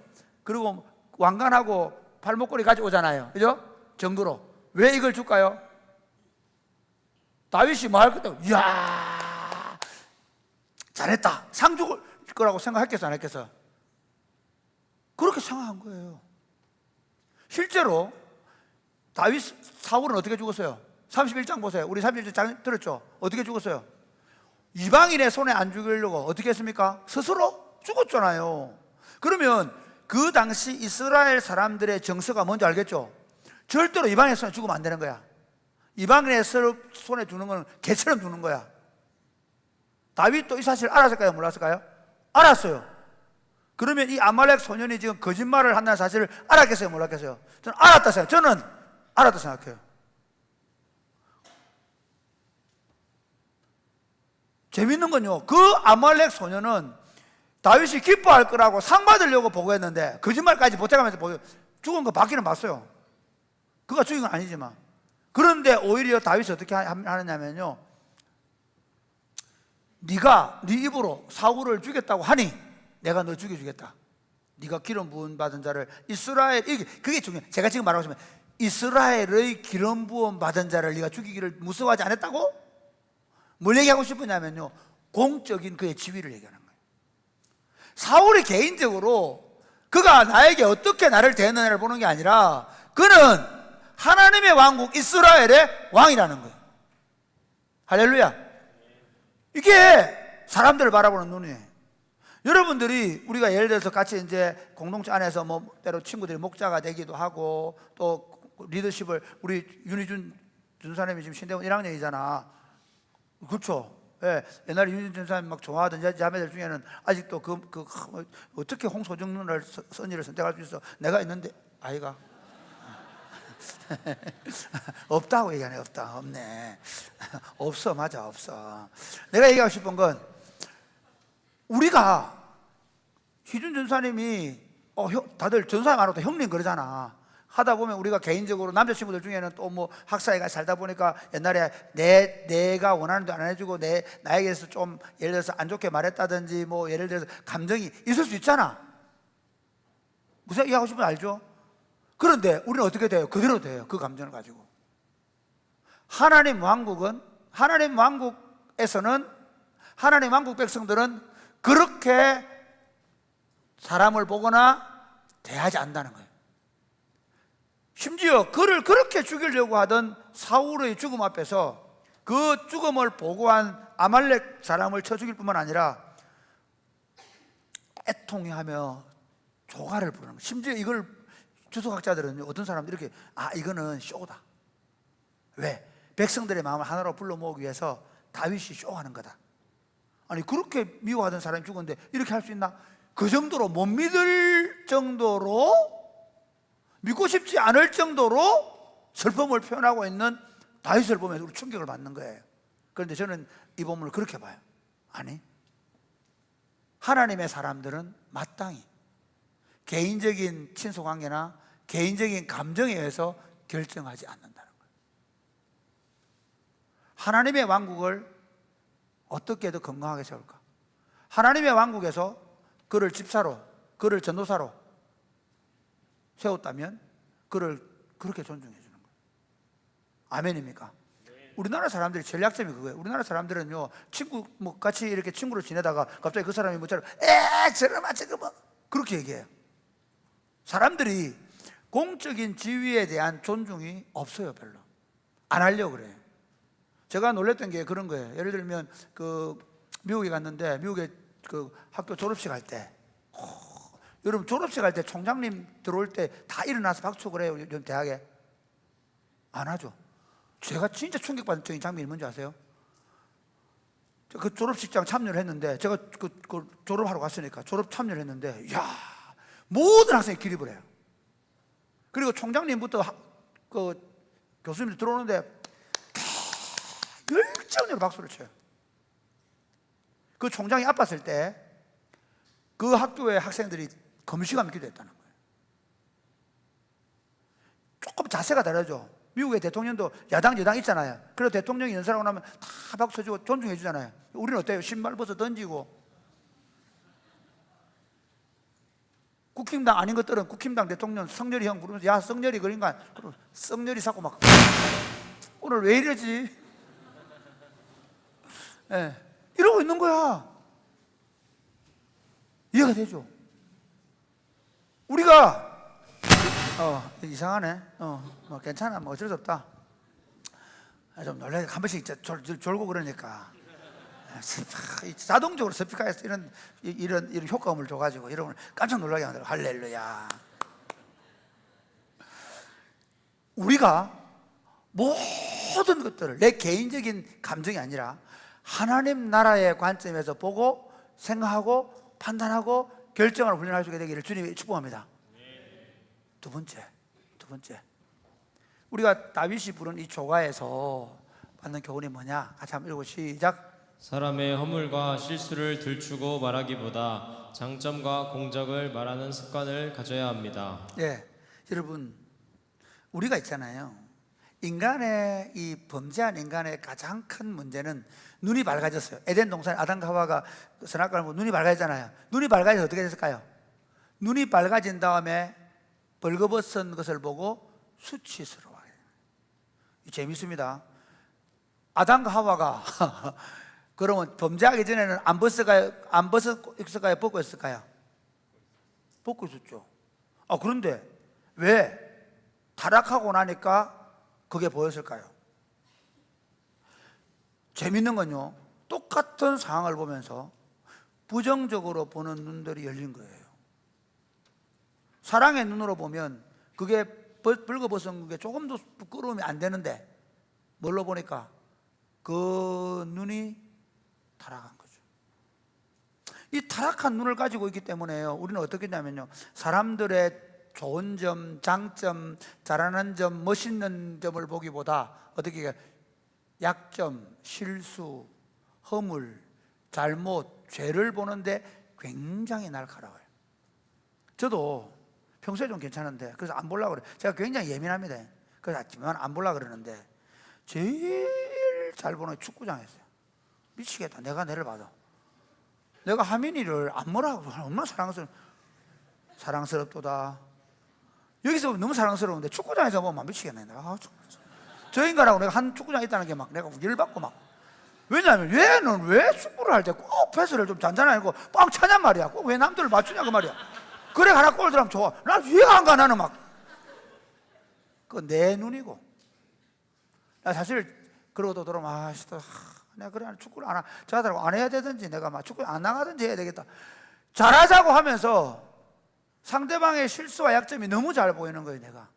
그리고 왕관하고 팔목걸이 가지고 오잖아요. 그죠? 정도로. 왜 이걸 줄까요? 다윗이 뭐 할 거다. 이야, 잘했다. 상 줄 거라고 생각했겠어, 안 했겠어? 그렇게 생각한 거예요. 실제로 사울은 어떻게 죽었어요? 31장 보세요. 우리 31장 들었죠? 어떻게 죽었어요? 이방인의 손에 안 죽이려고 어떻게 했습니까? 스스로 죽었잖아요. 그러면 그 당시 이스라엘 사람들의 정서가 뭔지 알겠죠? 절대로 이방인의 손에 죽으면 안 되는 거야. 이방인의 손에 죽는 건 개처럼 죽는 거야. 다윗도 이 사실을 알았을까요? 몰랐을까요? 알았어요. 그러면 이 아말렉 소년이 지금 거짓말을 한다는 사실을 알았겠어요? 몰랐겠어요? 저는 알았다 생각해요. 재밌는 건요, 그 아말렉 소년은 다윗이 기뻐할 거라고 상 받으려고 보고했는데 거짓말까지 보태가면서 죽은 거 받기는 봤어요. 그가 죽인 건 아니지만. 그런데 오히려 다윗이 어떻게 하느냐면요, 네가 네 입으로 사울을 죽였다고 하니 내가 너 죽여주겠다. 네가 기름 부음 받은 자를 이스라엘, 그게 중요해. 제가 지금 말하고 싶으면 이스라엘의 기름 부음 받은 자를 네가 죽이기를 무서워하지 않았다고? 뭘 얘기하고 싶으냐면요, 공적인 그의 지위를 얘기하는 거예요. 사울이 개인적으로 그가 나에게 어떻게 나를 대했느냐를 보는 게 아니라 그는 하나님의 왕국 이스라엘의 왕이라는 거예요. 할렐루야. 이게 사람들을 바라보는 눈이에요. 여러분들이 우리가 예를 들어서 같이 이제 공동체 안에서 뭐 때로 친구들이 목자가 되기도 하고 또 리더십을, 우리 윤희준 전사님이 지금 신대원 1학년이잖아. 그렇죠. 예, 옛날에 윤희준 전사님 막 좋아하던 자매들 중에는 아직도 어떻게 홍소정 누나를 선의를 선택할 수 있어? 내가 있는데 아이가 없다고 얘기하네. 없네. 없어. 맞아, 없어. 내가 얘기하고 싶은 건 우리가 희준 전사님이 다들 전사님 안 하고 형님 그러잖아. 하다 보면 우리가 개인적으로 남자친구들 중에는 또 뭐 학사회가 살다 보니까 옛날에 내가 원하는 대로 안 해주고 나에게서 좀 예를 들어서 안 좋게 말했다든지 뭐 예를 들어서 감정이 있을 수 있잖아. 무슨 얘기하고 싶은지 알죠? 그런데 우리는 어떻게 돼요? 그대로 돼요. 그 감정을 가지고. 하나님 왕국에서는 하나님 왕국 백성들은 그렇게 사람을 보거나 대하지 않는다는 거예요. 심지어 그를 그렇게 죽이려고 하던 사울의 죽음 앞에서 그 죽음을 보고한 아말렉 사람을 쳐 죽일 뿐만 아니라 애통해하며 조가를 부르는 거예요. 심지어 이걸 주석학자들은 어떤 사람들이 이렇게 이거는 쇼다. 왜? 백성들의 마음을 하나로 불러 모으기 위해서 다윗이 쇼하는 거다. 아니 그렇게 미워하던 사람이 죽었는데 이렇게 할 수 있나? 그 정도로 못 믿을 정도로, 믿고 싶지 않을 정도로 슬픔을 표현하고 있는 다윗을 보면서 우리 충격을 받는 거예요. 그런데 저는 이 본문을 그렇게 봐요. 아니, 하나님의 사람들은 마땅히 개인적인 친소관계나 개인적인 감정에 의해서 결정하지 않는다는 거예요. 하나님의 왕국을 어떻게 더 건강하게 세울까? 하나님의 왕국에서 그를 집사로, 그를 전도사로 세웠다면 그를 그렇게 존중해 주는 거예요. 아멘입니까? 우리나라 사람들이 전략점이 그거예요. 우리나라 사람들은요, 친구 뭐 같이 이렇게 친구로 지내다가 갑자기 그 사람이 뭐처럼 저러마 저거 뭐 그렇게 얘기해요. 사람들이 공적인 지위에 대한 존중이 없어요. 별로 안 하려고 그래요. 제가 놀랬던 게 그런 거예요. 예를 들면 미국에 갔는데 미국에 학교 졸업식 할 때 여러분 졸업식 할 때 총장님 들어올 때 다 일어나서 박수 그래요. 요즘 대학에 안 하죠. 제가 진짜 충격받은 장면이 뭔지 아세요? 그 졸업식장 참여를 했는데 제가 그 졸업하러 갔으니까 졸업 참여를 했는데 모든 학생이 기립을 해요. 그리고 총장님부터 교수님들 들어오는데 열정적으로 박수를 쳐요. 그 총장이 아팠을 때 그 학교의 학생들이 금식하며 기도했다는 거예요. 조금 자세가 다르죠. 미국의 대통령도 야당 여당 있잖아요. 그래서 대통령이 연설하고 나면 다 박수 쳐주고 존중해 주잖아요. 우리는 어때요? 신발 벗어 던지고. 국힘당 아닌 것들은 국힘당 대통령 성렬이 형 부르면서 야 성렬이 그린가 성렬이 사고 막 오늘 왜 이러지? 이러고 있는 거야. 이해가 되죠? 우리가 이상하네. 뭐 괜찮아. 뭐 어쩔 수 없다. 좀 놀래. 한 번씩 졸고 그러니까 자동적으로 스피커에서 이런 효과음을 줘가지고 여러분을 깜짝 놀라게 만들어. 할렐루야. 우리가 모든 것들을 내 개인적인 감정이 아니라 하나님 나라의 관점에서 보고 생각하고 판단하고 결정을 훈련할 수 있게 되기를 주님이 축복합니다. 두 번째 우리가 다윗이 부른 이 조가에서 받는 교훈이 뭐냐? 같이 한번 읽고 시작. 사람의 허물과 실수를 들추고 말하기보다 장점과 공적을 말하는 습관을 가져야 합니다. 여러분 우리가 있잖아요. 인간의 이 범죄한 인간의 가장 큰 문제는 눈이 밝아졌어요. 에덴 동산에 아담과 하와가 선악과를 먹고 눈이 밝아졌잖아요. 눈이 밝아져서 어떻게 됐을까요? 눈이 밝아진 다음에 벌거벗은 것을 보고 수치스러워해요. 재밌습니다. 아담과 하와가 그러면 범죄하기 전에는 안 벗었을까요? 벗고 있을까요? 벗고 있었죠. 그런데 왜 타락하고 나니까 그게 보였을까요? 재밌는 건요, 똑같은 상황을 보면서 부정적으로 보는 눈들이 열린 거예요. 사랑의 눈으로 보면 그게 벌거벗은 게 조금도 부끄러움이 안 되는데 뭘로 보니까 그 눈이 타락한 거죠. 이 타락한 눈을 가지고 있기 때문에요, 우리는 어떻게 했냐면요, 사람들의 좋은 점, 장점, 잘하는 점, 멋있는 점을 보기보다 어떻게 해요? 약점, 실수, 허물, 잘못, 죄를 보는데 굉장히 날카로워요. 저도 평소에 좀 괜찮은데 그래서 안 보려고 그래요. 제가 굉장히 예민합니다. 그래서 하지만 안 보려고 그러는데 제일 잘 보는 축구장이었어요. 미치겠다. 내가 내를 봐도 내가 하민이를 안 뭐라고 얼마나 사랑스럽도다. 여기서 보면 너무 사랑스러운데 축구장에서 보면 미치겠네. 내가 저 인간하고 내가 한 축구장에 있다는 게 막 내가 열받고 막. 왜냐하면 얘는 왜 축구를 할 때 꼭 패스를 좀 잔잔하고 빵 차냔 말이야. 꼭 왜 남들을 맞추냐 그 말이야. 그래 하나 골 들어가면 좋아. 난 이해가 안 가. 나는 막 그 내 눈이고. 나 사실 그러고도 들어오면 내가 그래 축구를 저하더라고 안 해야 되든지 내가 막 축구 안 나가든지 해야 되겠다. 잘하자고 하면서 상대방의 실수와 약점이 너무 잘 보이는 거예요. 내가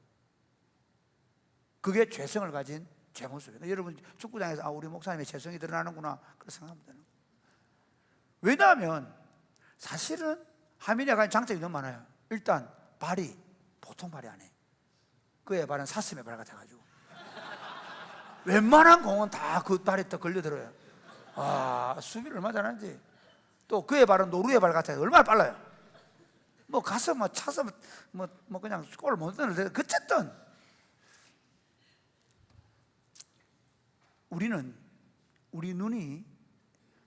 그게 죄성을 가진 제 모습이에요. 여러분 축구장에서 우리 목사님의 죄성이 드러나는구나 그렇게 생각하면 되는 거예요. 왜냐하면 사실은 하민이가 가진 장점이 너무 많아요. 일단 발이 보통 발이 아니에요. 그의 발은 사슴의 발 같아가지고 웬만한 공은 다 그 발에 또 걸려들어요. 수비를 얼마나 잘하는지. 또 그의 발은 노루의 발 같아요. 얼마나 빨라요. 뭐 가서 뭐 차서 뭐 그냥 골을 못 넣는데 어쨌든 우리 눈이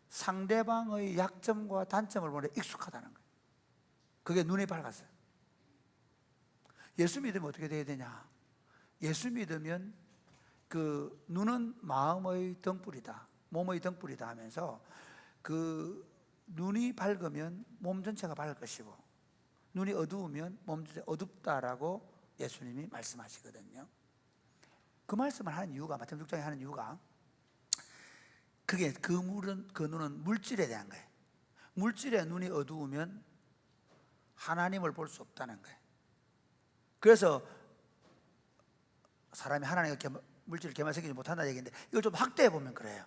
상대방의 약점과 단점을 보는데 익숙하다는 거예요. 그게 눈이 밝았어요. 예수 믿으면 어떻게 돼야 되냐? 예수 믿으면 그 눈은 마음의 등불이다, 몸의 등불이다 하면서 그 눈이 밝으면 몸 전체가 밝을 것이고 눈이 어두우면 몸 전체가 어둡다라고 예수님이 말씀하시거든요. 그 말씀을 하는 이유가 마태복음 6장에 하는 이유가 그게 그 눈은 물질에 대한 거예요. 물질의 눈이 어두우면 하나님을 볼 수 없다는 거예요. 그래서 사람이 하나님의 물질을 개발시키지 못한다 얘기인데 이걸 좀 확대해 보면 그래요.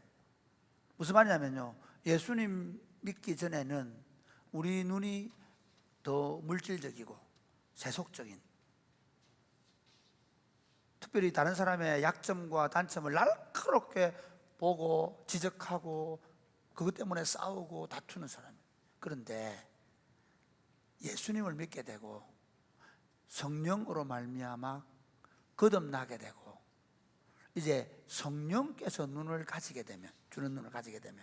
무슨 말이냐면요, 예수님 믿기 전에는 우리 눈이 더 물질적이고 세속적인, 특별히 다른 사람의 약점과 단점을 날카롭게 보고 지적하고 그것 때문에 싸우고 다투는 사람. 그런데 예수님을 믿게 되고 성령으로 말미암아 거듭나게 되고 이제 성령께서 눈을 가지게 되면, 주는 눈을 가지게 되면,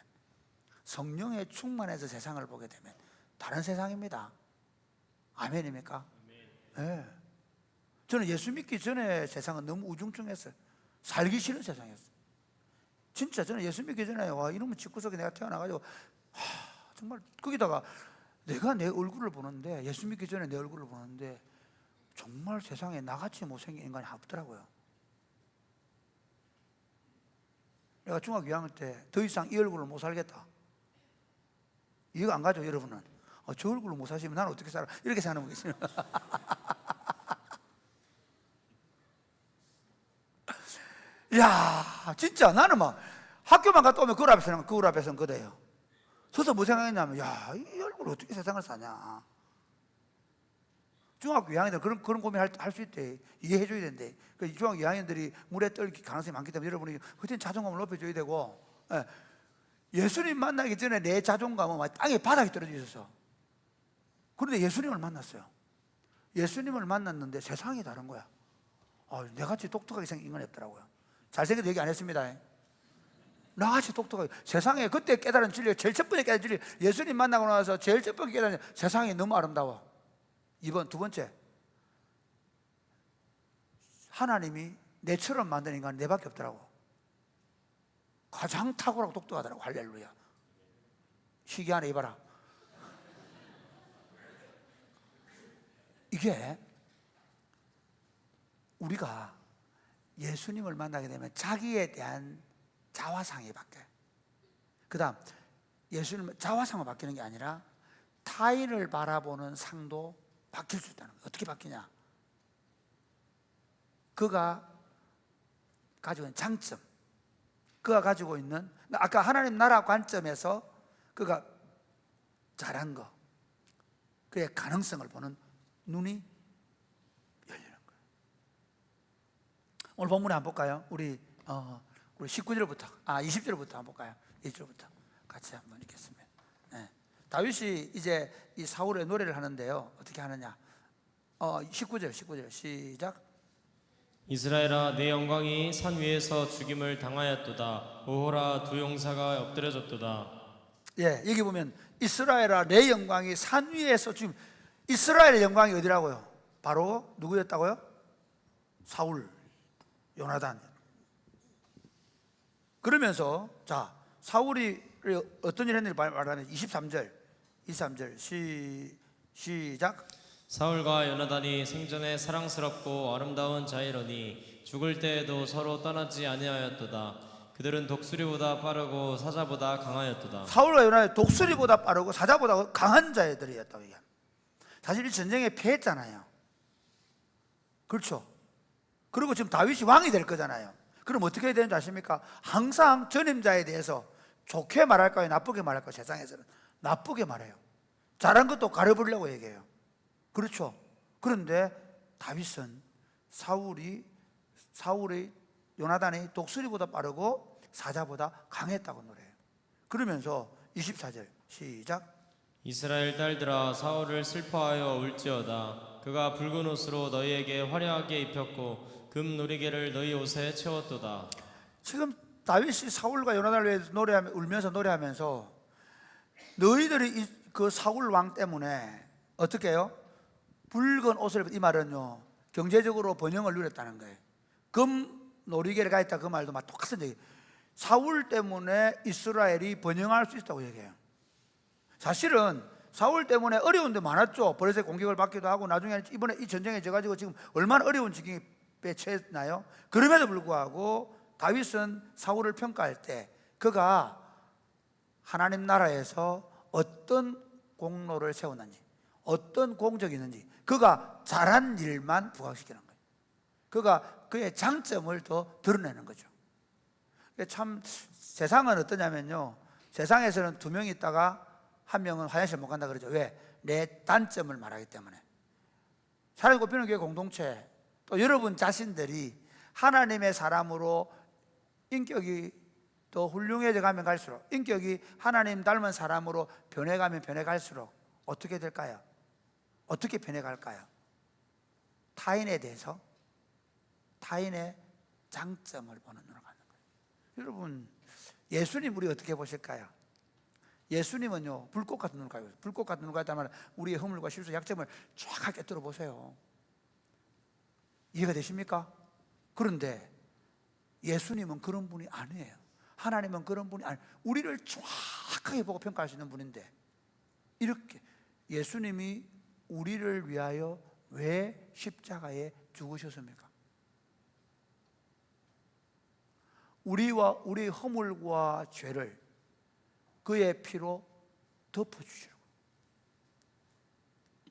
성령에 충만해서 세상을 보게 되면 다른 세상입니다. 아멘입니까? 네. 저는 예수 믿기 전에 세상은 너무 우중충했어요. 살기 싫은 세상이었어요. 진짜 저는 예수 믿기 전에 이놈의 집구석에 내가 태어나가지고 정말 거기다가 내가 내 얼굴을 보는데, 예수 믿기 전에 내 얼굴을 보는데 정말 세상에 나같이 못생긴 인간이 없더라고요. 내가 중학교 2학년 때 더 이상 이 얼굴을 못 살겠다. 이해가 안 가죠, 여러분은? 저 얼굴로 못 사시면 나는 어떻게 살아? 이렇게 생각하는 거 있어요. 야, 진짜 나는 막 학교만 갔다 오면 그 앞에서는 그래요. 서서 뭐 생각했냐면, 야, 이 얼굴 어떻게 세상을 사냐. 중학교 2학년들 그런 고민 할 수 있대. 이해해줘야 된대. 중학교 2학년들이 물에 떨 가능성이 많기 때문에 여러분이 그때는 자존감을 높여줘야 되고, 예수님 만나기 전에 내 자존감은 땅에 바닥에 떨어져 있었어. 그런데 예수님을 만났어요. 예수님을 만났는데 세상이 다른 거야. 내같이 똑똑하게 생긴 인간이 없더라고요. 잘생겨도 얘기 안 했습니다. 나같이 똑똑하게 세상에 그때 깨달은 진리, 제일 첫 번째 깨달은 진리, 예수님 만나고 나서 제일 첫 번째 깨달은 세상이 너무 아름다워. 두 번째, 하나님이 내처럼 만든 인간은 내밖에 없더라고. 가장 탁월하고 똑똑하더라고. 할렐루야. 희귀하네. 이봐라. 이게 우리가 예수님을 만나게 되면 자기에 대한 자화상이 바뀌어요. 그 다음 예수님 자화상으로 바뀌는 게 아니라 타인을 바라보는 상도 바뀔 수 있다는 거예요. 어떻게 바뀌냐? 그가 가지고 있는 장점, 그가 가지고 있는, 아까 하나님 나라 관점에서 그가 잘한 거, 그의 가능성을 보는 눈이 열리는 거예요. 오늘 본문에 한번 볼까요? 우리 19절부터 20절부터 한번 볼까요? 1절부터 같이 한번 읽겠습니다. 네. 다윗이 이제 이 사울의 노래를 하는데요. 어떻게 하느냐? 19절 시작. 이스라엘아 내 영광이 산 위에서 죽임을 당하였도다. 오호라 두 용사가 엎드려졌도다. 예, 여기 보면 이스라엘아 내 영광이 산 위에서 지금 이스라엘의 영광이 어디라고요? 바로 누구였다고요? 사울, 요나단. 그러면서 자, 사울이 어떤 일을 했는지 말하는 23절 시작. 사울과 요나단이 생전에 사랑스럽고 아름다운 자이러니 죽을 때에도 서로 떠나지 아니하였도다. 그들은 독수리보다 빠르고 사자보다 강하였도다. 사울과 요나단이 독수리보다 빠르고 사자보다 강한 자들이었다고 얘기합니다. 사실 이 전쟁에 패했잖아요. 그렇죠? 그리고 지금 다윗이 왕이 될 거잖아요. 그럼 어떻게 해야 되는지 아십니까? 항상 전임자에 대해서 좋게 말할까요? 나쁘게 말할까요? 세상에서는 나쁘게 말해요. 잘한 것도 가려보려고 얘기해요. 그렇죠? 그런데 다윗은 사울의 요나단이 독수리보다 빠르고 사자보다 강했다고 노래해요. 그러면서 24절 시작. 이스라엘 딸들아 사울을 슬퍼하여 울지어다. 그가 붉은 옷으로 너희에게 화려하게 입혔고 금 놀이개를 너희 옷에 채웠도다. 지금 다윗이 사울과 요나단을 위해 울면서 노래하면서 너희들이 그 사울 왕 때문에 어떻게 해요? 붉은 옷을, 이 말은요 경제적으로 번영을 누렸다는 거예요. 금 놀이개를 가했다 그 말도 막 똑같은 얘기. 사울 때문에 이스라엘이 번영할 수 있다고 얘기해요. 사실은 사울 때문에 어려운 데 많았죠. 벌써 공격을 받기도 하고 나중에 이번에 이 전쟁에 져가지고 지금 얼마나 어려운 지경에 처했나요? 그럼에도 불구하고 다윗은 사울을 평가할 때 그가 하나님 나라에서 어떤 공로를 세웠는지, 어떤 공적이 있는지, 그가 잘한 일만 부각시키는 거예요. 그가 그의 장점을 더 드러내는 거죠. 참 세상은 어떠냐면요, 세상에서는 두 명 있다가 한 명은 화장실 못 간다 그러죠. 왜? 내 단점을 말하기 때문에. 사랑이 꼽히는 교회 공동체, 또 여러분 자신들이 하나님의 사람으로 인격이 더 훌륭해져 가면 갈수록, 인격이 하나님 닮은 사람으로 변해가면 변해갈수록 어떻게 될까요? 어떻게 변해갈까요? 타인에 대해서 타인의 장점을 보는 눈을 갖는 거예요. 여러분, 예수님 우리 어떻게 보실까요? 예수님은요 불꽃 같은 눈을 가지고 있어요. 불꽃 같은 눈을 가지고 있다면 우리의 허물과 실수, 약점을 정확하게 들어보세요. 이해가 되십니까? 그런데 예수님은 그런 분이 아니에요. 하나님은 그런 분이 아니에요. 우리를 정확하게 보고 평가할 수 있는 분인데, 이렇게 예수님이 우리를 위하여 왜 십자가에 죽으셨습니까? 우리와 우리의 허물과 죄를 그의 피로 덮어주시라고.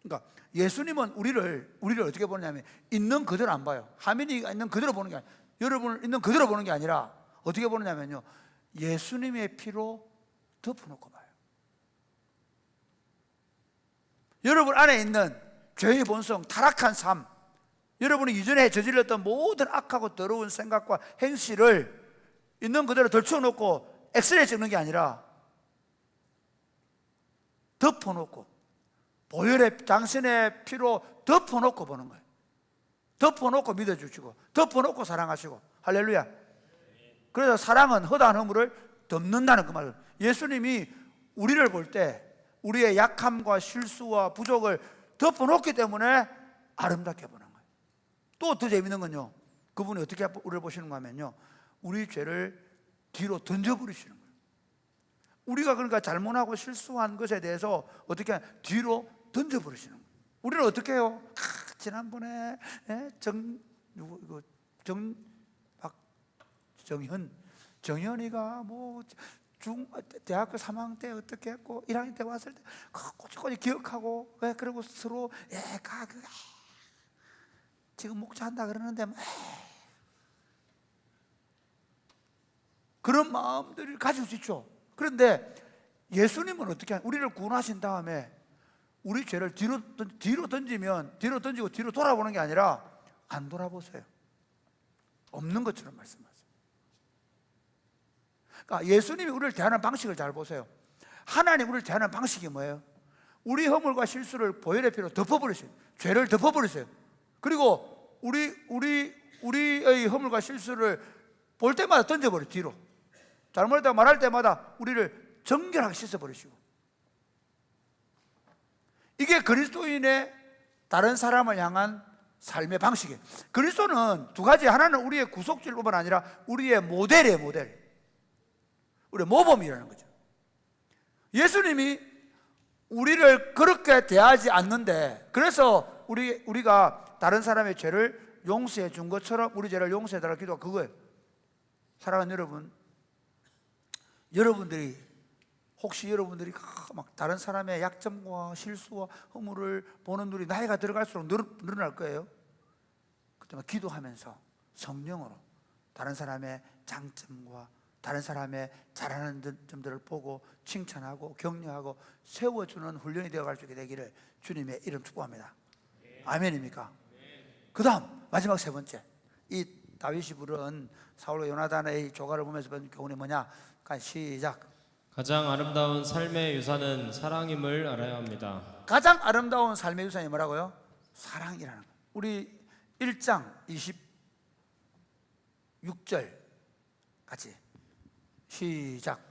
그러니까 예수님은 우리를 어떻게 보느냐면 있는 그대로 안 봐요. 하민이가 있는 그대로 보는 게 아니라, 여러분을 있는 그대로 보는 게 아니라 어떻게 보느냐면요, 예수님의 피로 덮어놓고 봐요. 여러분 안에 있는 죄의 본성, 타락한 삶, 여러분이 이전에 저질렀던 모든 악하고 더러운 생각과 행실을 있는 그대로 덜쳐놓고 엑스레이 찍는 게 아니라 덮어놓고 보혈의 당신의 피로 덮어놓고 보는 거예요. 덮어놓고 믿어주시고 덮어놓고 사랑하시고. 할렐루야. 그래서 사랑은 허다한 허물을 덮는다는 그 말이에요. 예수님이 우리를 볼 때 우리의 약함과 실수와 부족을 덮어놓기 때문에 아름답게 보는 거예요. 또 더 재밌는 건요, 그분이 어떻게 우리를 보시는가 하면요, 우리 죄를 뒤로 던져버리시는 거예요. 우리가 그러니까 잘못하고 실수한 것에 대해서 어떻게 뒤로 던져버리시는 거예요. 우리는 어떻게 해요? 지난번에 정현이가 뭐 대학교 3학년 때 어떻게 했고 1학년 때 왔을 때 꼬치꼬치 기억하고, 그리고 서로 지금 목자한다 그러는데 그런 마음들을 가질 수 있죠. 그런데 예수님은 어떻게 하냐? 우리를 구원하신 다음에 우리 죄를 뒤로 던지면 뒤로 던지고 뒤로 돌아보는 게 아니라 안 돌아보세요. 없는 것처럼 말씀하세요. 그러니까 예수님이 우리를 대하는 방식을 잘 보세요. 하나님 우리를 대하는 방식이 뭐예요? 우리 허물과 실수를 보혈의 피로 덮어버리세요. 죄를 덮어버리세요. 그리고 우리의 허물과 실수를 볼 때마다 던져버려요. 뒤로. 잘못했다고 말할 때마다 우리를 정결하게 씻어버리시고. 이게 그리스도인의 다른 사람을 향한 삶의 방식이에요. 그리스도는 두 가지, 하나는 우리의 구속주뿐만 아니라 우리의 모델이에요. 모델. 우리의 모범이라는 거죠. 예수님이 우리를 그렇게 대하지 않는데, 그래서 우리가 다른 사람의 죄를 용서해 준 것처럼 우리 죄를 용서해 달라고 기도가 그거예요. 사랑하는 여러분, 혹시 여러분들이 막 다른 사람의 약점과 실수와 허물을 보는 눈이 나이가 들어갈수록 늘어날 거예요. 그때만 기도하면서 성령으로 다른 사람의 장점과 다른 사람의 잘하는 점들을 보고 칭찬하고 격려하고 세워주는 훈련이 되어갈 수 있게 되기를 주님의 이름 축복합니다. 아멘입니까? 그 다음 마지막 세 번째, 이 다윗이 부른 사울과 요나단의 조가를 보면서 배운 교훈이 뭐냐? 시작. 가장 아름다운 삶의 유산은 사랑임을 알아야 합니다. 가장 아름다운 삶의 유산이 뭐라고요? 사랑이라는 거예요. 우리 1장 26절 같이 시작.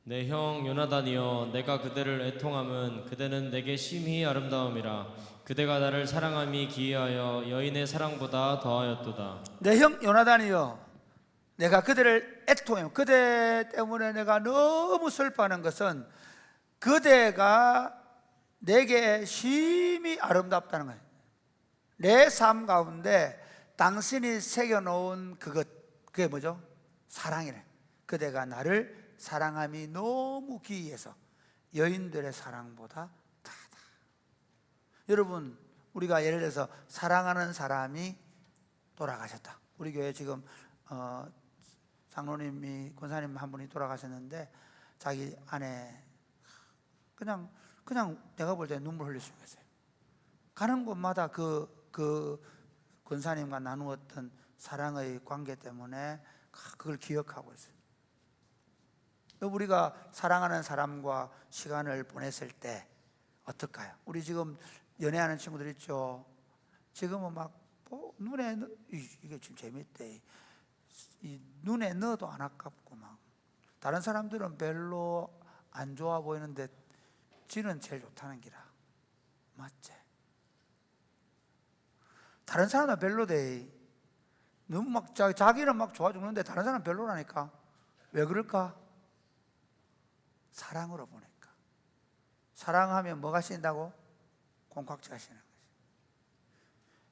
내 형 요나단이여, 내가 그대를 애통함은 그대는 내게 심히 아름다움이라. 그대가 나를 사랑함이 기이하여 여인의 사랑보다 더하였도다. 내 형 요나단이여, 내가 그대를 애통해요. 그대 때문에 내가 너무 슬퍼하는 것은 그대가 내게 심히 아름답다는 거예요. 내 삶 가운데 당신이 새겨놓은 그게 뭐죠? 사랑이래. 그대가 나를 사랑함이 너무 기이해서 여인들의 사랑보다 다하다. 여러분, 우리가 예를 들어서 사랑하는 사람이 돌아가셨다. 우리 교회 지금 장로님이, 권사님 한 분이 돌아가셨는데 자기 아내 그냥 내가 볼 때 눈물 흘릴 수가 있어요. 가는 곳마다 그 권사님과 나누었던 사랑의 관계 때문에 그걸 기억하고 있어요. 우리가 사랑하는 사람과 시간을 보냈을 때 어떨까요? 우리 지금 연애하는 친구들 있죠. 지금은 막 눈에 이게 지금 재밌대. 이 눈에 넣어도 안 아깝고 막 다른 사람들은 별로 안 좋아 보이는데 지는 제일 좋다는 기라. 맞지? 다른 사람은 별로대. 너무 막 자기는 막 좋아 죽는데 다른 사람은 별로라니까. 왜 그럴까? 사랑으로 보니까. 사랑하면 뭐가 씌인다고? 콩깍지가 씌는 거지.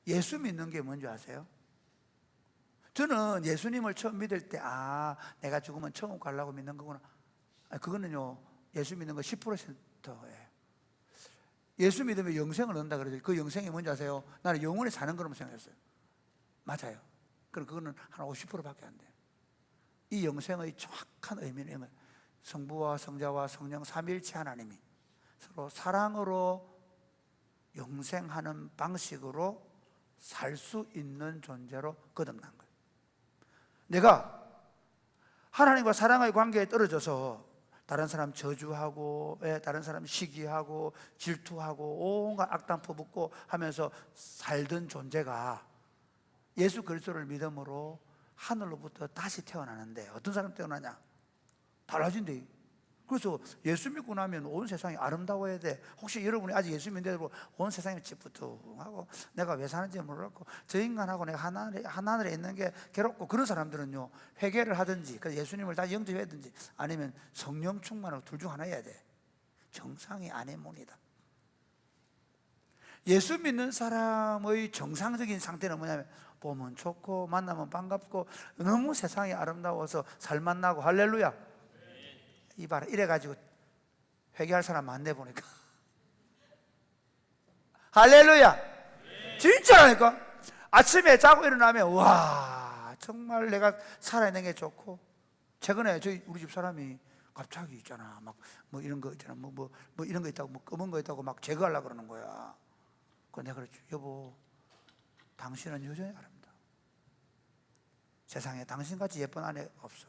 예수 믿는 게 뭔지 아세요? 저는 예수님을 처음 믿을 때 내가 죽으면 천국 가려고 믿는 거구나. 그거는요, 예수 믿는 거 10%예요. 예수 믿으면 영생을 얻는다 그러죠. 그 영생이 뭔지 아세요? 나는 영원히 사는 거라고 생각했어요. 맞아요. 그럼 그거는 한 50%밖에 안 돼요. 이 영생의 정확한 의미는 성부와 성자와 성령 삼위일체 하나님이 서로 사랑으로 영생하는 방식으로 살 수 있는 존재로 거듭난 거예요. 내가 하나님과 사랑의 관계에 떨어져서 다른 사람 저주하고 다른 사람 시기하고 질투하고 온갖 악담 퍼붓고 하면서 살던 존재가 예수 그리스도를 믿음으로 하늘로부터 다시 태어나는데 어떤 사람 태어나냐? 달라진대. 그래서 예수 믿고 나면 온 세상이 아름다워야 돼. 혹시 여러분이 아직 예수 믿는데도 온 세상이 찌뿌둥하고 내가 왜 사는지 몰랐고 저 인간하고 내가 하나늘에 있는 게 괴롭고 그런 사람들은요, 회개를 하든지 예수님을 다시 영접하든지 아니면 성령 충만하고 둘 중 하나 해야 돼. 정상이 아니몬이다. 예수 믿는 사람의 정상적인 상태는 뭐냐면 보면 좋고 만나면 반갑고 너무 세상이 아름다워서 살맛 나고 할렐루야. 이봐라, 이래가지고 회개할 사람 많네 보니까. 할렐루야. 진짜라니까. 아침에 자고 일어나면 와 정말 내가 살아있는 게 좋고. 최근에 우리 집 사람이 갑자기 있잖아 막 뭐 이런 거 있잖아 뭐 이런 거 있다고 뭐 검은 거 있다고 막 제거하려고 그러는 거야. 그 내가 그랬지, 여보 당신은 여전히 아름다워. 세상에 당신같이 예쁜 아내 없어.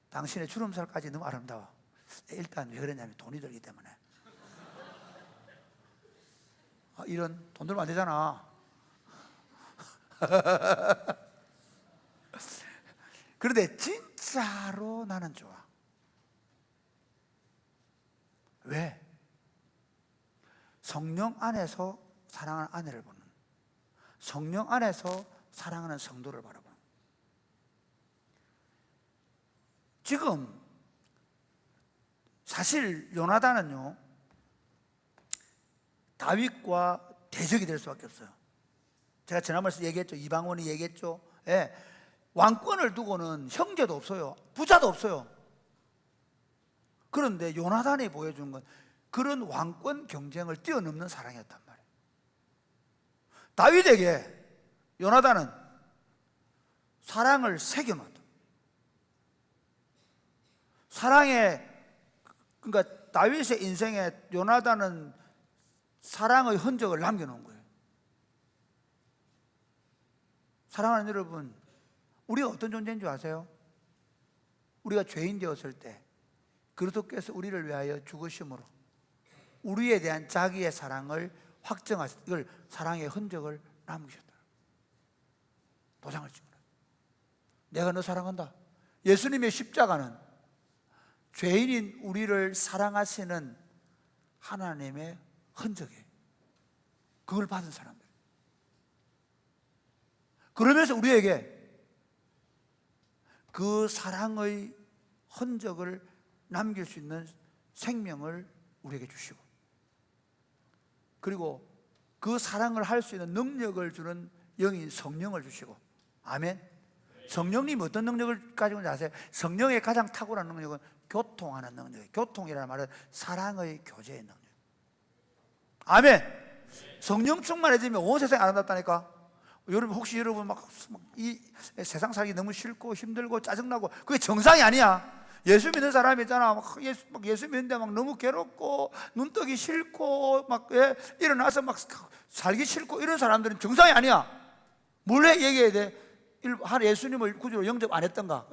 당신의 주름살까지 너무 아름다워. 일단 왜 그러냐면 돈이 들기 때문에. 이런 돈 들면 안 되잖아. 그런데 진짜로 나는 좋아. 왜? 성령 안에서 사랑하는 아내를 보는, 성령 안에서 사랑하는 성도를 바라보는. 지금 사실 요나단은요 다윗과 대적이 될 수밖에 없어요. 제가 지난번에 얘기했죠. 이방원이 얘기했죠. 예. 왕권을 두고는 형제도 없어요. 부자도 없어요. 그런데 요나단이 보여준 건 그런 왕권 경쟁을 뛰어넘는 사랑이었단 말이에요. 다윗에게 요나단은 사랑을 새겨놨다. 그러니까 다윗의 인생에 요나단은 사랑의 흔적을 남겨놓은 거예요. 사랑하는 여러분, 우리가 어떤 존재인 줄 아세요? 우리가 죄인 되었을 때 그리스도께서 우리를 위하여 죽으심으로 우리에 대한 자기의 사랑을 확정하셨다. 이걸 사랑의 흔적을 남기셨다. 도장을 찍어라. 내가 너 사랑한다. 예수님의 십자가는 죄인인 우리를 사랑하시는 하나님의 흔적이에요. 그걸 받은 사람들. 그러면서 우리에게 그 사랑의 흔적을 남길 수 있는 생명을 우리에게 주시고, 그리고 그 사랑을 할 수 있는 능력을 주는 영인 성령을 주시고. 아멘. 성령님이 어떤 능력을 가지고 있는지 아세요? 성령의 가장 탁월한 능력은 교통하는 능력이에요. 교통이라는 말은 사랑의 교제의 능력. 아멘. 성령 충만해지면 온 세상이 아름답다니까. 여러분 혹시 여러분 막 이 세상 살기 너무 싫고 힘들고 짜증나고 그게 정상이 아니야. 예수 믿는 사람이 있잖아. 막 예수 믿는데 막 너무 괴롭고 눈뜨기 싫고 막 일어나서 막 살기 싫고 이런 사람들은 정상이 아니야. 몰래 얘기해야 돼. 예수님을 구주로 영접 안 했던가?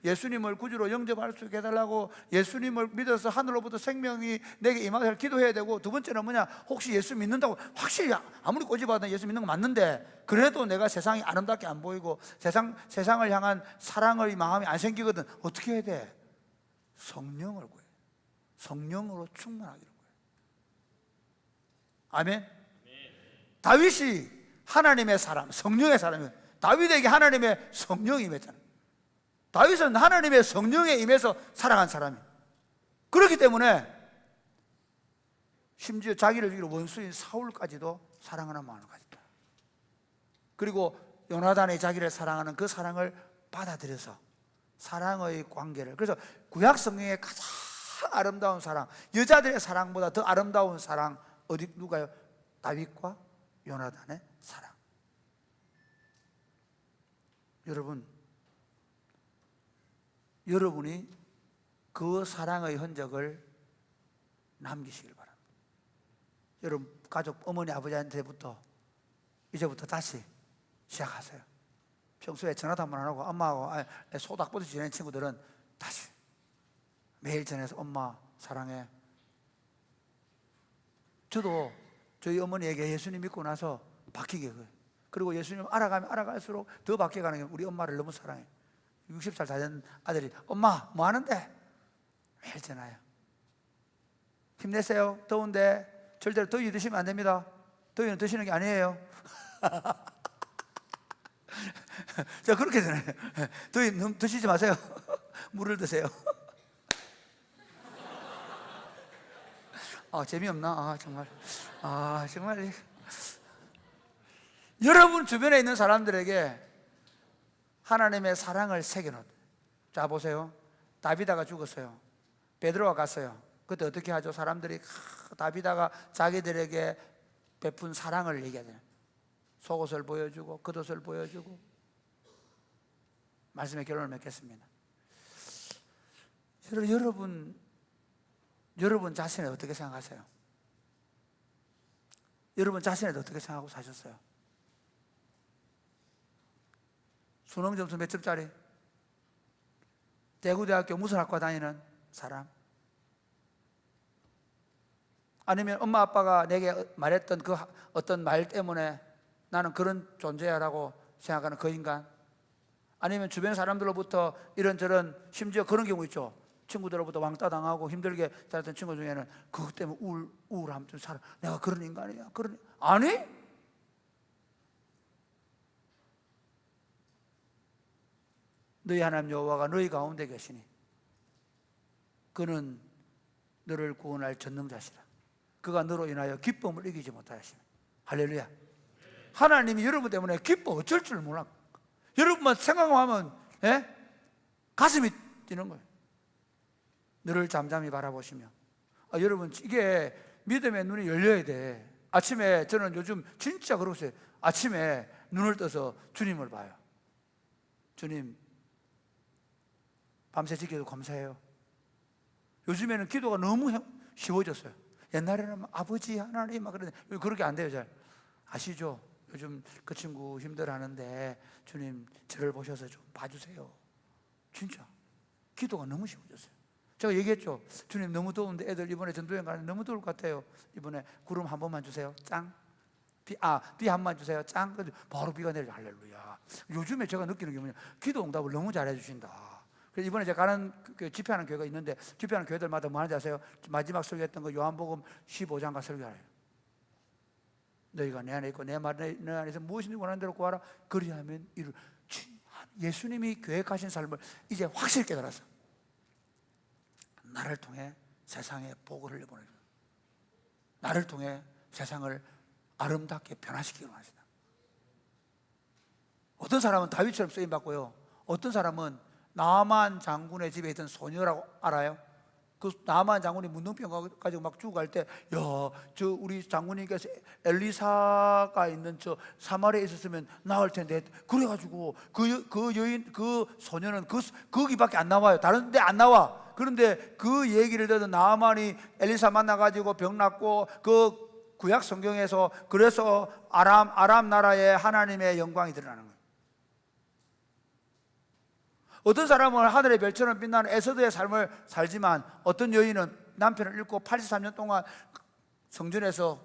예수님을 구주로 영접할 수 있게 해달라고 예수님을 믿어서 하늘로부터 생명이 내게 임하길 기도해야 되고, 두 번째는 뭐냐? 혹시 예수 믿는다고 확실히 아무리 꼬집어도 예수 믿는 거 맞는데 그래도 내가 세상이 아름답게 안 보이고 세상을 향한 사랑의 마음이 안 생기거든. 어떻게 해야 돼? 성령을 구해. 성령으로 충만하기를 구해. 아멘. 다윗이 하나님의 사람, 성령의 사람이에요. 다윗에게 하나님의 성령이 임했잖아요. 다윗은 하나님의 성령에 임해서 살아간 사람이에요. 그렇기 때문에 심지어 자기를 죽이러 원수인 사울까지도 사랑하는 마음을 가졌다. 그리고 요나단이 자기를 사랑하는 그 사랑을 받아들여서 사랑의 관계를, 그래서 구약 성경의 가장 아름다운 사랑, 여자들의 사랑보다 더 아름다운 사랑, 누가요? 다윗과 요나단의 사랑. 여러분이 그 사랑의 흔적을 남기시길 바랍니다. 여러분 가족 어머니 아버지한테부터 이제부터 다시 시작하세요. 평소에 전화도 한 번 안 하고 엄마하고 소닥보듯이 지내는 친구들은 다시 매일 전해서 엄마 사랑해. 저도 저희 어머니에게 예수님 믿고 나서 바뀌게 그래요. 그리고 예수님 알아가면 알아갈수록 더 바뀌어가는 게 우리 엄마를 너무 사랑해. 60살 다 된 아들이 엄마 뭐 하는데? 매일 전화해요. 힘내세요. 더운데 절대로 더위 드시면 안 됩니다. 더위는 드시는 게 아니에요. 자, 그렇게 되나요? 더위 너무 드시지 마세요. 물을 드세요. 재미없나? 정말 여러분 주변에 있는 사람들에게 하나님의 사랑을 새겨놓은. 자, 보세요. 다비다가 죽었어요. 베드로가 갔어요. 그때 어떻게 하죠? 사람들이 다비다가 자기들에게 베푼 사랑을 얘기하잖아요. 속옷을 보여주고 겉옷을 보여주고. 말씀의 결론을 맺겠습니다. 여러분 자신을 어떻게 생각하세요? 여러분 자신을 어떻게 생각하고 사셨어요? 수능 점수 몇 점짜리? 대구대학교 무슨 학과 다니는 사람? 아니면 엄마 아빠가 내게 말했던 그 어떤 말 때문에 나는 그런 존재야라고 생각하는 그 인간? 아니면 주변 사람들로부터 이런저런, 심지어 그런 경우 있죠. 친구들로부터 왕따 당하고 힘들게 살았던 친구 중에는 그것 때문에 우울함 좀 살아. 내가 그런 인간이야. 아니? 너희 하나님 여호와가 너희 가운데 계시니 그는 너를 구원할 전능자시라. 그가 너로 인하여 기쁨을 이기지 못하시네. 할렐루야. 하나님이 여러분 때문에 기뻐 어쩔 줄 몰라. 여러분만 생각하면 가슴이 뛰는 거예요. 너를 잠잠히 바라보시며. 여러분 이게 믿음의 눈이 열려야 돼. 아침에 저는 요즘 진짜 그러고 있어요. 아침에 눈을 떠서 주님을 봐요. 주님 밤새 지켜도 감사해요. 요즘에는 기도가 너무 쉬워졌어요. 옛날에는 아버지 하나님 막 그러는데 그렇게 안 돼요. 잘 아시죠? 요즘 그 친구 힘들어하는데 주님 저를 보셔서 좀 봐주세요. 진짜 기도가 너무 쉬워졌어요. 제가 얘기했죠. 주님 너무 더운데 애들 이번에 전도여행 가는데 너무 더울 것 같아요. 이번에 구름 한 번만 주세요. 짱. 비 한 번만 주세요. 짱. 바로 비가 내려. 할렐루야. 요즘에 제가 느끼는 게 뭐냐, 기도 응답을 너무 잘해 주신다. 그래서 이번에 제가 가는 집회하는 교회가 있는데 집회하는 교회들마다 뭐 하는지 아세요? 마지막 설교했던 거 요한복음 15장과 설교하래요. 너희가 내 안에 있고 내 말이 내 안에서 무엇인지 원하는 대로 구하라. 그리하면 이룰. 예수님이 계획하신 삶을 이제 확실히 깨달았어. 나를 통해 세상에 복을 흘려보내줘. 나를 통해 세상을 아름답게 변화시키기로 하시다. 어떤 사람은 다윗처럼 쓰임받고요, 어떤 사람은 나만 장군의 집에 있던 소녀라고 알아요? 그 나만 장군이 문둥병 가지고 막 죽어갈 때, 저 우리 장군님께서 엘리사가 있는 저 사마리아에 있었으면 나을 텐데, 그래가지고 그 여인, 그 소녀는 거기밖에 안 나와요. 다른 데 안 나와. 그런데 그 얘기를 듣는 나만이 엘리사 만나가지고 병 낫고, 그 구약 성경에서 그래서 아람 나라에 하나님의 영광이 드러나는 거예요. 어떤 사람은 하늘의 별처럼 빛나는 에서드의 삶을 살지만, 어떤 여인은 남편을 잃고 83년 동안 성전에서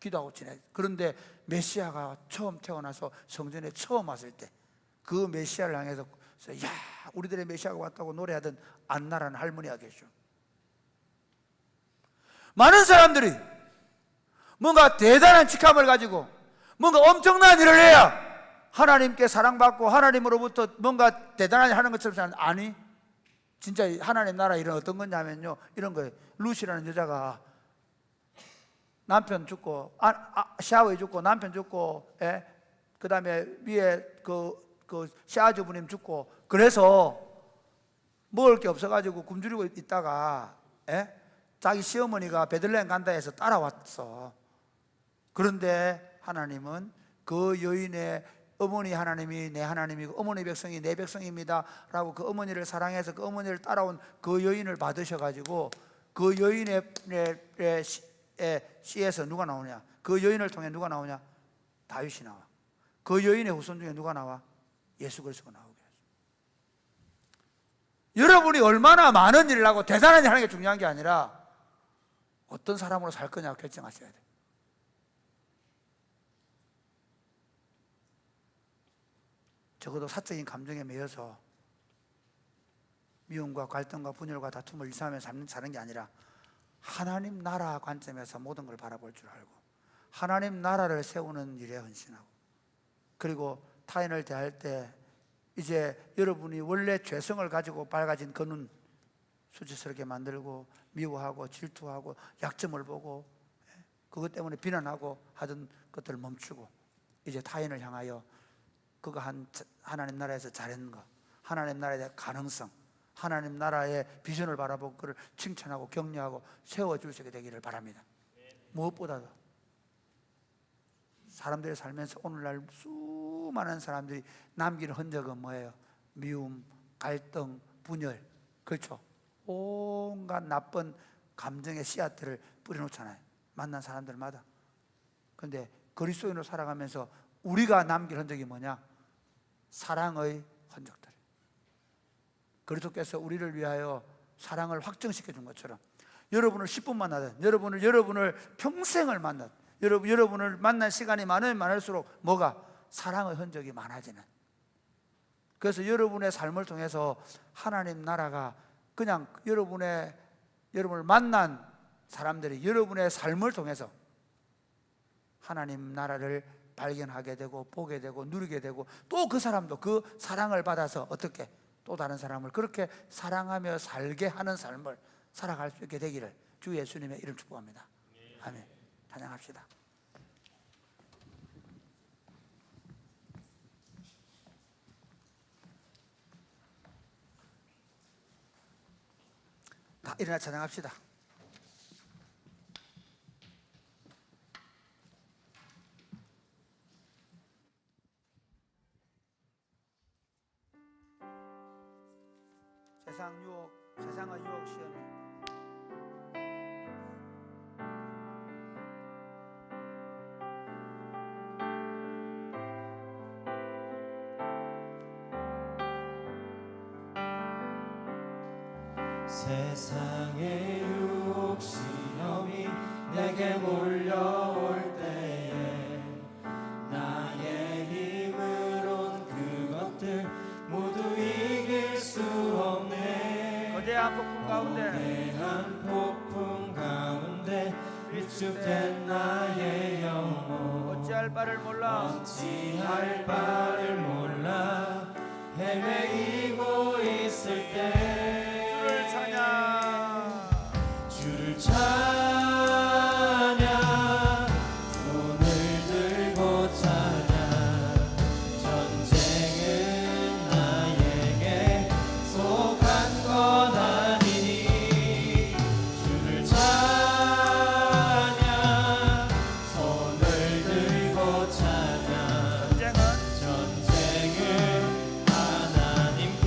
기도하고 지내. 그런데 메시아가 처음 태어나서 성전에 처음 왔을 때 그 메시아를 향해서 야, 우리들의 메시아가 왔다고 노래하던 안나라는 할머니가 계셔. 많은 사람들이 뭔가 대단한 직함을 가지고 뭔가 엄청난 일을 해야 하나님께 사랑받고 하나님으로부터 뭔가 대단한 일을 하는 것처럼 생각하는데, 아니, 진짜 하나님 나라 일은 어떤 거냐면요, 이런 거예요. 루시라는 여자가 남편 죽고 샤워해 죽고 남편 죽고, 그 다음에 위에 그 샤워주부님 죽고, 그래서 먹을 게 없어가지고 굶주리고 있다가 자기 시어머니가 베들레헴 간다 해서 따라왔어. 그런데 하나님은 그 여인의 어머니 하나님이 내 하나님이고 어머니 백성이 내 백성입니다 라고 그 어머니를 사랑해서 그 어머니를 따라온 그 여인을 받으셔가지고, 그 여인의 씨에서 누가 나오냐? 그 여인을 통해 누가 나오냐? 다윗이 나와. 그 여인의 후손 중에 누가 나와? 예수 그리스도가 나오게 하죠. 여러분이 얼마나 많은 일을 하고 대단한 일을 하는 게 중요한 게 아니라 어떤 사람으로 살 거냐 결정하셔야 돼요. 적어도 사적인 감정에 매여서 미움과 갈등과 분열과 다툼을 일삼으면서 사는 게 아니라 하나님 나라 관점에서 모든 걸 바라볼 줄 알고 하나님 나라를 세우는 일에 헌신하고, 그리고 타인을 대할 때 이제 여러분이 원래 죄성을 가지고 밝아진 그 눈 수치스럽게 만들고 미워하고 질투하고 약점을 보고 그것 때문에 비난하고 하던 것들을 멈추고 이제 타인을 향하여 그가 하나님 나라에서 잘했는 것, 하나님 나라에 대한 가능성, 하나님 나라의 비전을 바라보고 그를 칭찬하고 격려하고 세워줄 수 있게 되기를 바랍니다. 무엇보다도 사람들이 살면서 오늘날 수많은 사람들이 남기는 흔적은 뭐예요? 미움, 갈등, 분열, 그렇죠? 온갖 나쁜 감정의 씨앗들을 뿌려놓잖아요, 만난 사람들마다. 그런데 그리스도인으로 살아가면서 우리가 남길 흔적이 뭐냐? 사랑의 흔적들. 그리스도께서 우리를 위하여 사랑을 확정시켜 준 것처럼 여러분을 10분 만나든 여러분을 평생을 만나든 여러분을 만난 시간이 많으면 많을수록 뭐가? 사랑의 흔적이 많아지는. 그래서 여러분의 삶을 통해서 하나님 나라가 그냥 여러분을 만난 사람들이 여러분의 삶을 통해서 하나님 나라를 발견하게 되고 보게 되고 누리게 되고, 또 그 사람도 그 사랑을 받아서 어떻게 또 다른 사람을 그렇게 사랑하며 살게 하는 삶을 살아갈 수 있게 되기를 주 예수님의 이름 축복합니다. 아멘. 찬양합시다. 다 일어나 찬양합시다. 세상의 유혹 시험에 세상의 유혹 시험이 내게 몰려올 때에 나의 힘으론 그것들 모두 이길 수 없네. 거대한 폭풍 가운데 거대한 폭풍 가운데 위축된 나의 영혼 어찌할 바를 몰라 헤매이고 있을 때 주를 찬양, 손을 들고 찬양. 전쟁은 나에게 속한 건 아니니 주를 찬양, 손을 들고 찬양. 전쟁은 하나님께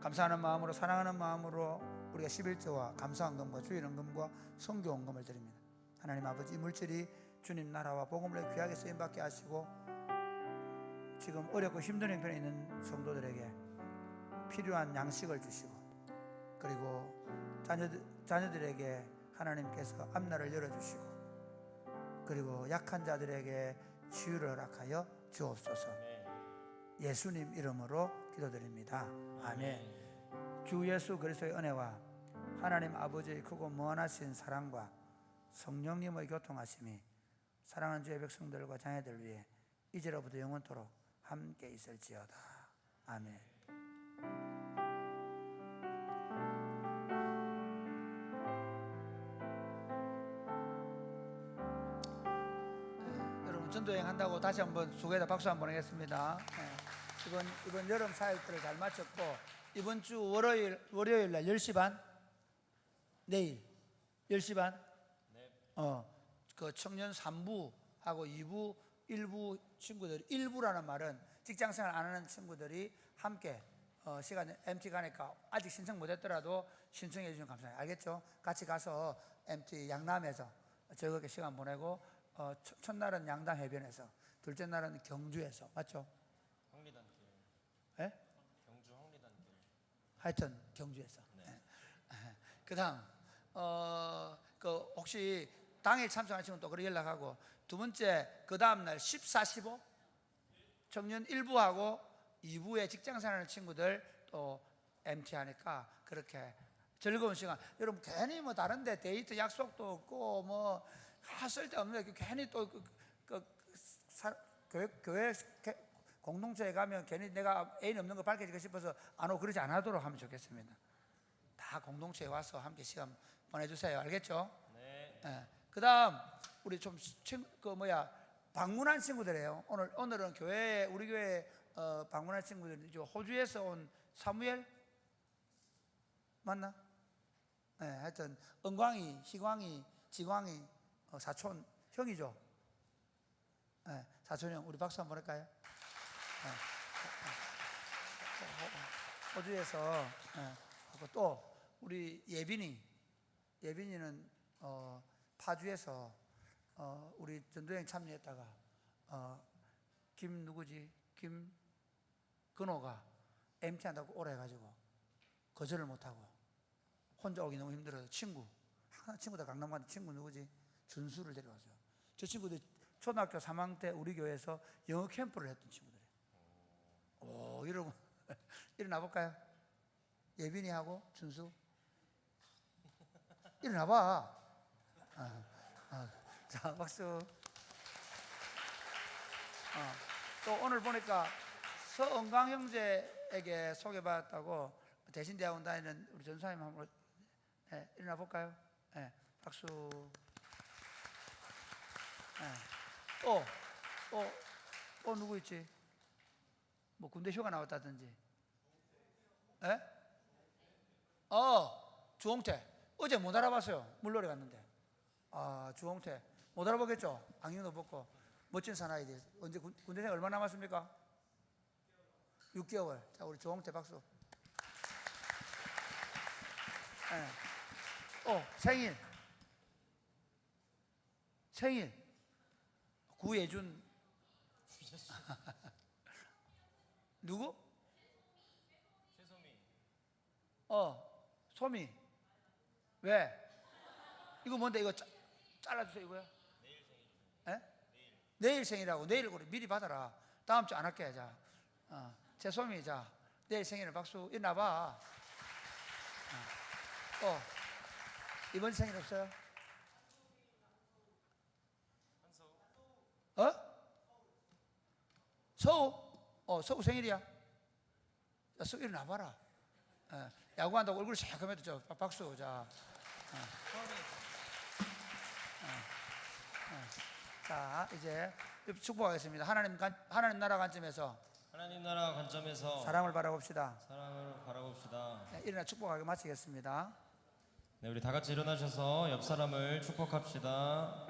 감사하는 마음으로 사랑하는 마음으로 우리가 11조와 감사헌금과 주일헌금과 성교헌금을 드립니다. 하나님 아버지, 이 물질이 주님 나라와 복음을 귀하게 쓰임받게 하시고 지금 어렵고 힘든 형편에 있는 성도들에게 필요한 양식을 주시고 그리고 자녀들에게 하나님께서 앞날을 열어주시고 그리고 약한 자들에게 치유를 허락하여 주옵소서. 예수님 이름으로 기도드립니다. 아멘. 주 예수 그리스도의 은혜와 하나님 아버지의 크고 무한하신 사랑과 성령님의 교통하심이 사랑하는 주의 백성들과 자녀들 위해 이제로부터 영원토록 함께 있을지어다. 아멘. 여러분 전도여행 한다고 다시 한번 수고에다 박수 한번 보내겠습니다. 이번 여름 사역들을 잘 마쳤고 이번 주 월요일 날 10시 반 내일 10시 반 그 청년 3부하고 2부 1부 친구들 1부라는 말은 직장생활 안 하는 친구들이 함께 시간 MT 가니까 아직 신청 못했더라도 신청해 주시면 감사해요. 알겠죠? 같이 가서 MT 양남에서 즐겁게 시간 보내고 첫날은 양당 해변에서 둘째 날은 경주에서 맞죠? 황리단길. 예? 경주 황리단길. 하여튼 경주에서. 네. 그다음 그 혹시 당일 참석하는 친구는 또 그렇게 연락하고 두 번째 그 다음 날 14, 15 청년 1부하고 2부에 직장생활하는 친구들 또 MT 하니까 그렇게 즐거운 시간. 여러분 괜히 뭐 다른데 데이트 약속도 없고 뭐 쓸데없는데 괜히 또 교회 공동체에 가면 괜히 내가 애인 없는 거 밝혀지고 싶어서 안 오고 그러지 않도록 하면 좋겠습니다. 다 공동체에 와서 함께 시간 보내주세요. 알겠죠? 네. 그 다음 우리 좀 방문한 친구들이에요. 오늘은 우리 교회 방문한 친구들 호주에서 온 사무엘 맞나? 네, 하여튼 은광이, 희광이, 지광이 사촌 형이죠. 네, 사촌 형 우리 박수 한번 할까요? 네. 호주에서 또 우리 예빈이는 파주에서 우리 전도여행 참여했다가 김근호가 MT 한다고 오래 해가지고 거절을 못하고 혼자 오기 너무 힘들어서 항상 친구들 강남 가는 친구 누구지? 준수를 데려왔어요. 저 친구들 초등학교 3학년 때 우리 교회에서 영어 캠프를 했던 친구들이에요. 오, 여러분 일어나 볼까요? 예빈이하고 준수 일어나 봐. 자, 박수. 또 오늘 보니까 서은강 형제에게 소개받았다고 대신 대학원 다니는 우리 전사님 한번 일어나 볼까요? 박수. 또 누구 있지? 뭐 군대 휴가 나왔다든지. 주홍태. 어제 못 알아봤어요. 물놀이 갔는데. 주홍태. 못 알아보겠죠? 안경도 벗고. 멋진 사나이. 언제 군대생 얼마 남았습니까? 6개월. 자, 우리 주홍태 박수. 생일. 구예준. 누구? 최소미. 소미. 왜? 이거 뭔데? 이거 잘라주세요. 이거야? 내일 생일. 내일 생일이라고. 내일 우리 미리 받아라. 다음 주 안 할게. 자, 최소미. 자, 내일 생일을 박수. 일어나봐. 이번 생일 없어요? 서우? 서우 생일이야. 야, 서우 일어나봐라. 야구한다고 얼굴이 새까매도 저 박수. 자, 자 이제 축복하겠습니다. 하나님 나라 관점에서 하나님 나라 관점에서 사랑을 바라봅시다. 사랑을 바라봅시다. 네, 일어나 축복하게 마치겠습니다. 네, 우리 다 같이 일어나셔서 옆 사람을 축복합시다.